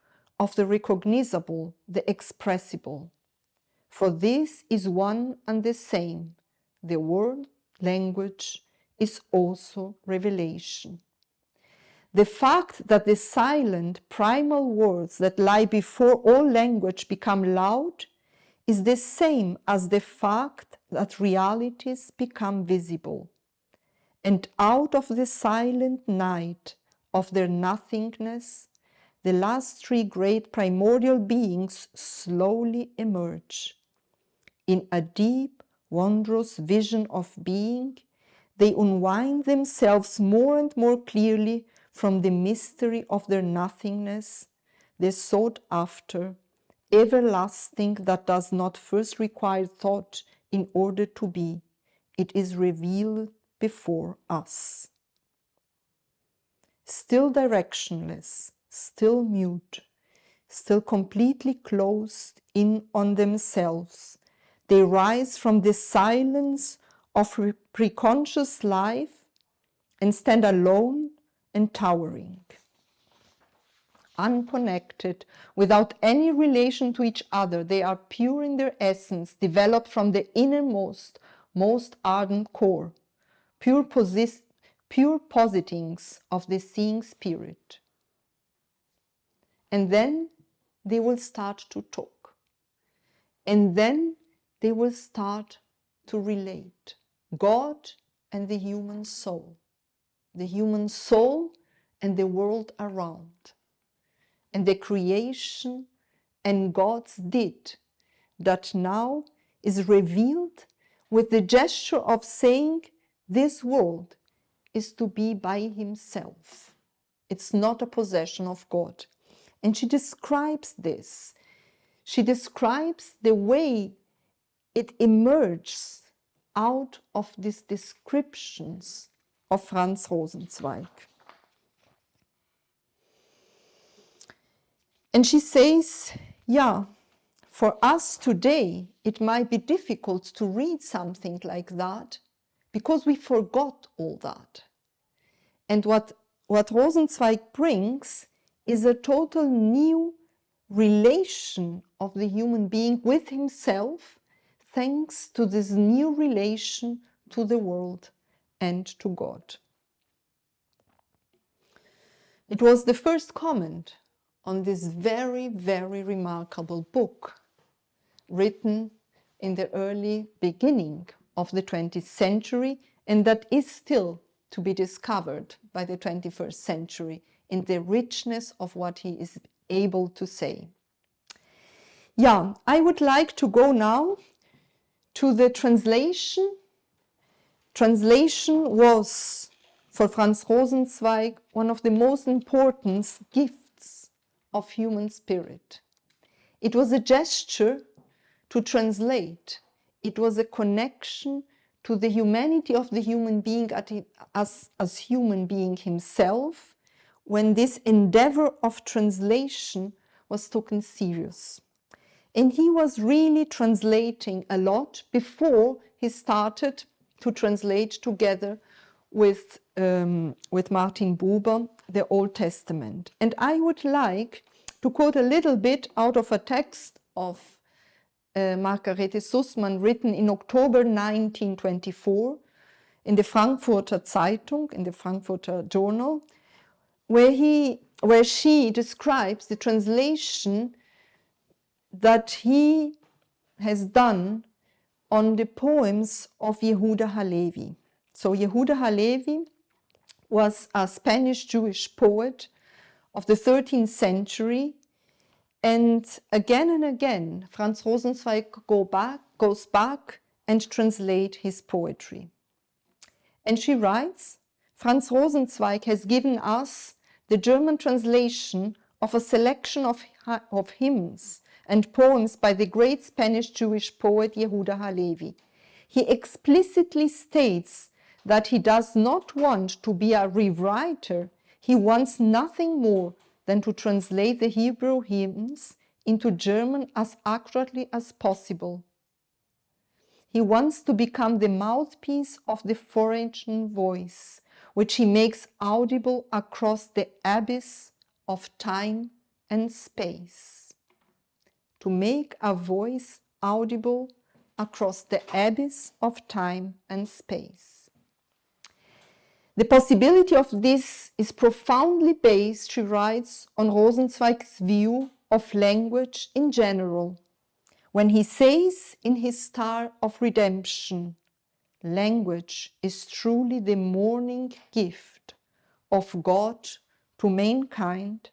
of the recognizable, the expressible. For this is one and the same. The word, language, is also revelation. The fact that the silent, primal words that lie before all language become loud is the same as the fact that realities become visible. And out of the silent night of their nothingness, the last three great primordial beings slowly emerge. In a deep, wondrous vision of being, they unwind themselves more and more clearly from the mystery of their nothingness, the sought after, everlasting that does not first require thought in order to be. It is revealed before us. Still directionless, still mute, still completely closed in on themselves, they rise from the silence of preconscious life and stand alone and towering. Unconnected, without any relation to each other, they are pure in their essence, developed from the innermost, most ardent core, pure positings of the seeing spirit. And then they will start to talk. And then they will start to relate God and the human soul and the world around, and the creation and God's deed that now is revealed with the gesture of saying this world is to be by himself. It's not a possession of God. And she describes this. She describes the way it emerges out of these descriptions of Franz Rosenzweig. And she says, yeah, for us today, it might be difficult to read something like that because we forgot all that. And what Rosenzweig brings is a total new relation of the human being with himself, thanks to this new relation to the world and to God. It was the first comment on this very, very remarkable book, written in the early beginning of the 20th century, and that is still to be discovered by the 21st century in the richness of what he is able to say. Yeah, I would like to go now to the translation. Translation was, for Franz Rosenzweig, one of the most important gifts of human spirit. It was a gesture to translate. It was a connection to the humanity of the human being as human being himself, when this endeavor of translation was taken serious. And he was really translating a lot before he started to translate together with Martin Buber the Old Testament. And I would like to quote a little bit out of a text of Margarete Susman, written in October 1924 in the Frankfurter Zeitung, in the Frankfurter Journal, where she describes the translation that he has done on the poems of Yehuda Halevi. So Yehuda Halevi was a Spanish Jewish poet of the 13th century, and again, Franz Rosenzweig goes back and translates his poetry. And she writes, Franz Rosenzweig has given us the German translation of a selection of hymns and poems by the great Spanish Jewish poet Yehuda Halevi. He explicitly states that he does not want to be a rewriter. He wants nothing more than to translate the Hebrew hymns into German as accurately as possible. He wants to become the mouthpiece of the foreign voice, which he makes audible across the abyss of time and space. To make a voice audible across the abyss of time and space. The possibility of this is profoundly based, she writes, on Rosenzweig's view of language in general, when he says in his Star of Redemption, language is truly the morning gift of God to mankind.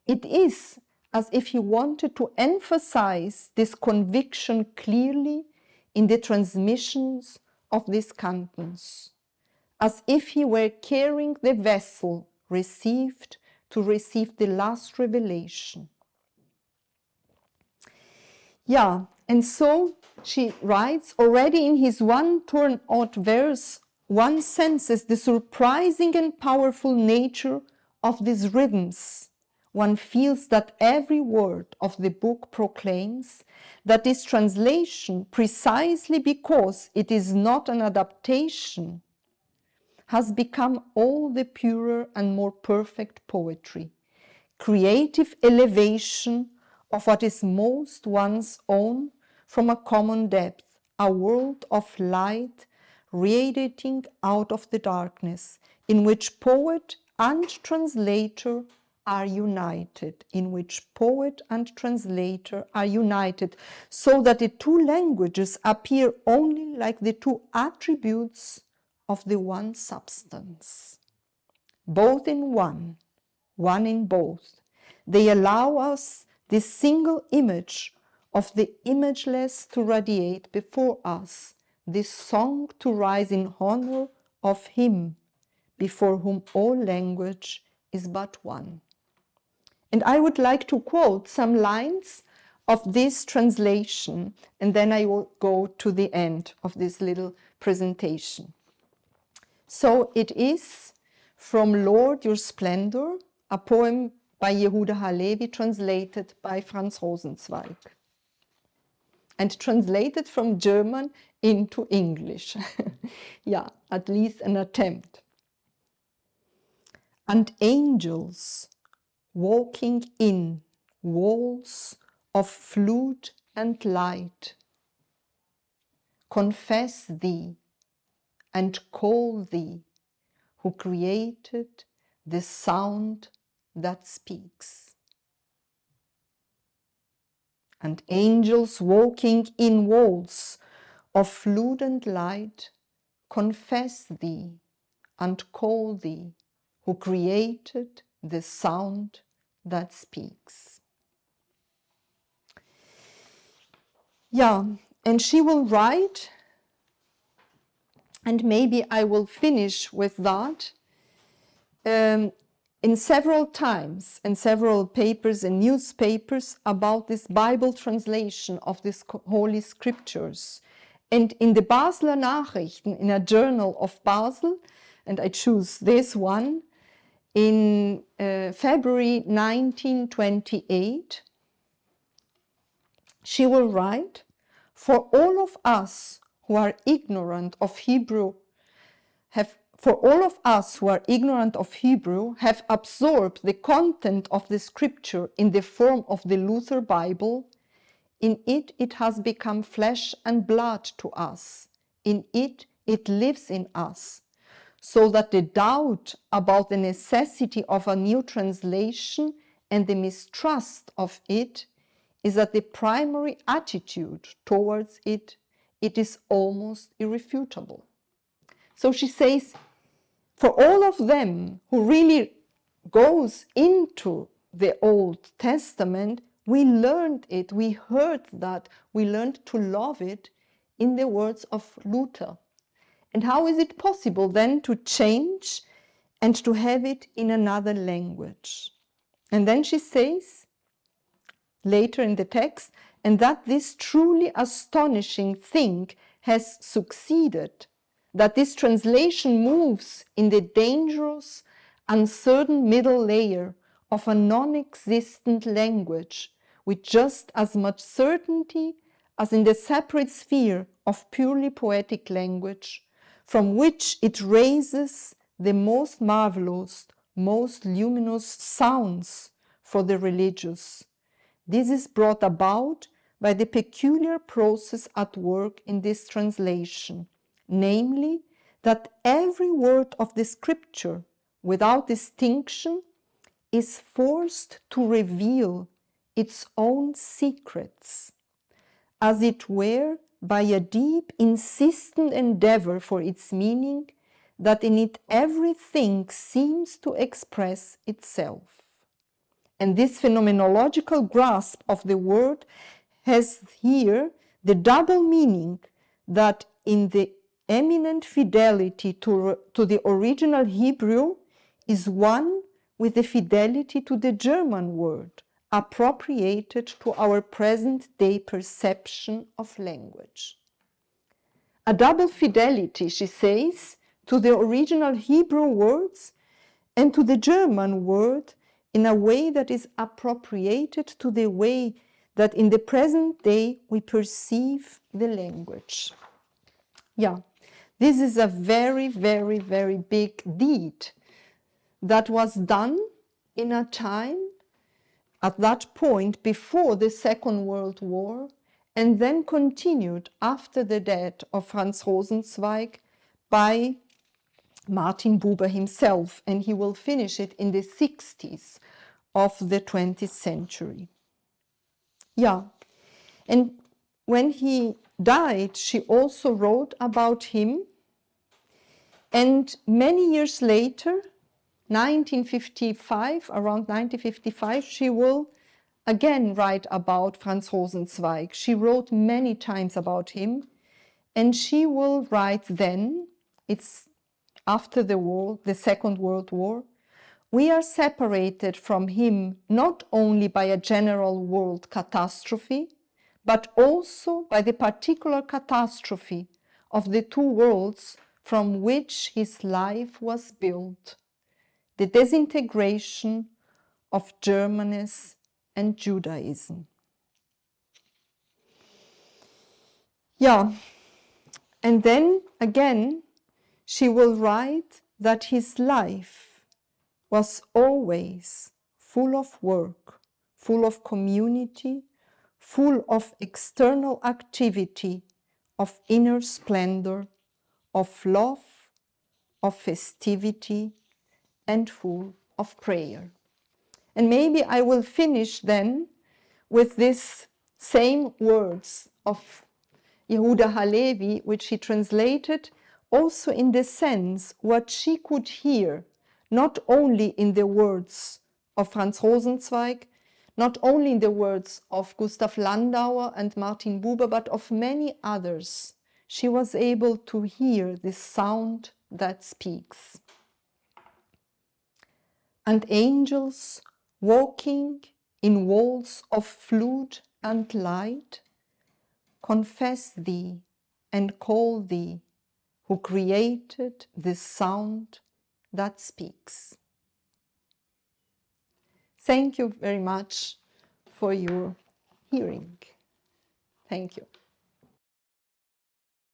It is as if he wanted to emphasize this conviction clearly in the transmissions of these cantons, as if he were carrying the vessel received to receive the last revelation. Yeah, and so she writes, already in his one turn-out verse, one senses the surprising and powerful nature of these rhythms. One feels that every word of the book proclaims that this translation, precisely because it is not an adaptation, has become all the purer and more perfect poetry, creative elevation of what is most one's own from a common depth, a world of light radiating out of the darkness, in which poet and translator are united, so that the two languages appear only like the two attributes of the one substance. Both in one, one in both. They allow us this single image of the imageless to radiate before us, this song to rise in honor of him, before whom all language is but one. And I would like to quote some lines of this translation, and then I will go to the end of this little presentation. So it is from Lord, Your Splendor, a poem by Yehuda Halevi, translated by Franz Rosenzweig, and translated from German into English. Yeah, at least an attempt. And angels walking in walls of flute and light confess thee and call thee, who created the sound that speaks. And angels walking in walls of flute and light confess thee and call thee, who created the sound that speaks. Yeah, and she will write, and maybe I will finish with that, in several times, in several papers and newspapers, about this Bible translation of these Holy Scriptures. And in the Basler Nachrichten, in a journal of Basel, and I choose this one, in February 1928, she will write, "For all of us who are ignorant of Hebrew have absorbed the content of the scripture in the form of the Luther Bible. In it has become flesh and blood to us. In it lives in us, so that the doubt about the necessity of a new translation and the mistrust of it is that the primary attitude towards it is almost irrefutable." So she says, for all of them who really goes into the Old Testament, we learned it, we heard that, we learned to love it in the words of Luther. And how is it possible then to change and to have it in another language? And then she says, later in the text, and that this truly astonishing thing has succeeded, that this translation moves in the dangerous, uncertain middle layer of a non-existent language with just as much certainty as in the separate sphere of purely poetic language, from which it raises the most marvelous, most luminous sounds for the religious. This is brought about by the peculiar process at work in this translation, namely, that every word of the scripture, without distinction, is forced to reveal its own secrets, as it were by a deep, insistent endeavor for its meaning, that in it everything seems to express itself. And this phenomenological grasp of the word has here the double meaning that in the eminent fidelity to the original Hebrew is one with the fidelity to the German word, appropriated to our present-day perception of language. A double fidelity, she says, to the original Hebrew words and to the German word in a way that is appropriated to the way that in the present day we perceive the language. Yeah, this is a very, very, very big deed that was done in a time at that point before the Second World War, and then continued after the death of Franz Rosenzweig by Martin Buber himself, and he will finish it in the 60s of the 20th century. Yeah, and when he died, she also wrote about him, and many years later, 1955, around 1955, she will again write about Franz Rosenzweig. She wrote many times about him, And she will write then, it's after the Second World War, we are separated from him not only by a general world catastrophe, but also by the particular catastrophe of the two worlds from which his life was built, the disintegration of Germanness and Judaism. Yeah, and then again, she will write that his life was always full of work, full of community, full of external activity, of inner splendor, of love, of festivity, and full of prayer. And maybe I will finish then with these same words of Yehuda Halevi, which he translated also in the sense what she could hear, not only in the words of Franz Rosenzweig, not only in the words of Gustav Landauer and Martin Buber, but of many others. She was able to hear this sound that speaks. And angels walking in walls of fluid and light confess thee and call thee, who created this sound that speaks. Thank you very much for your hearing. Thank you.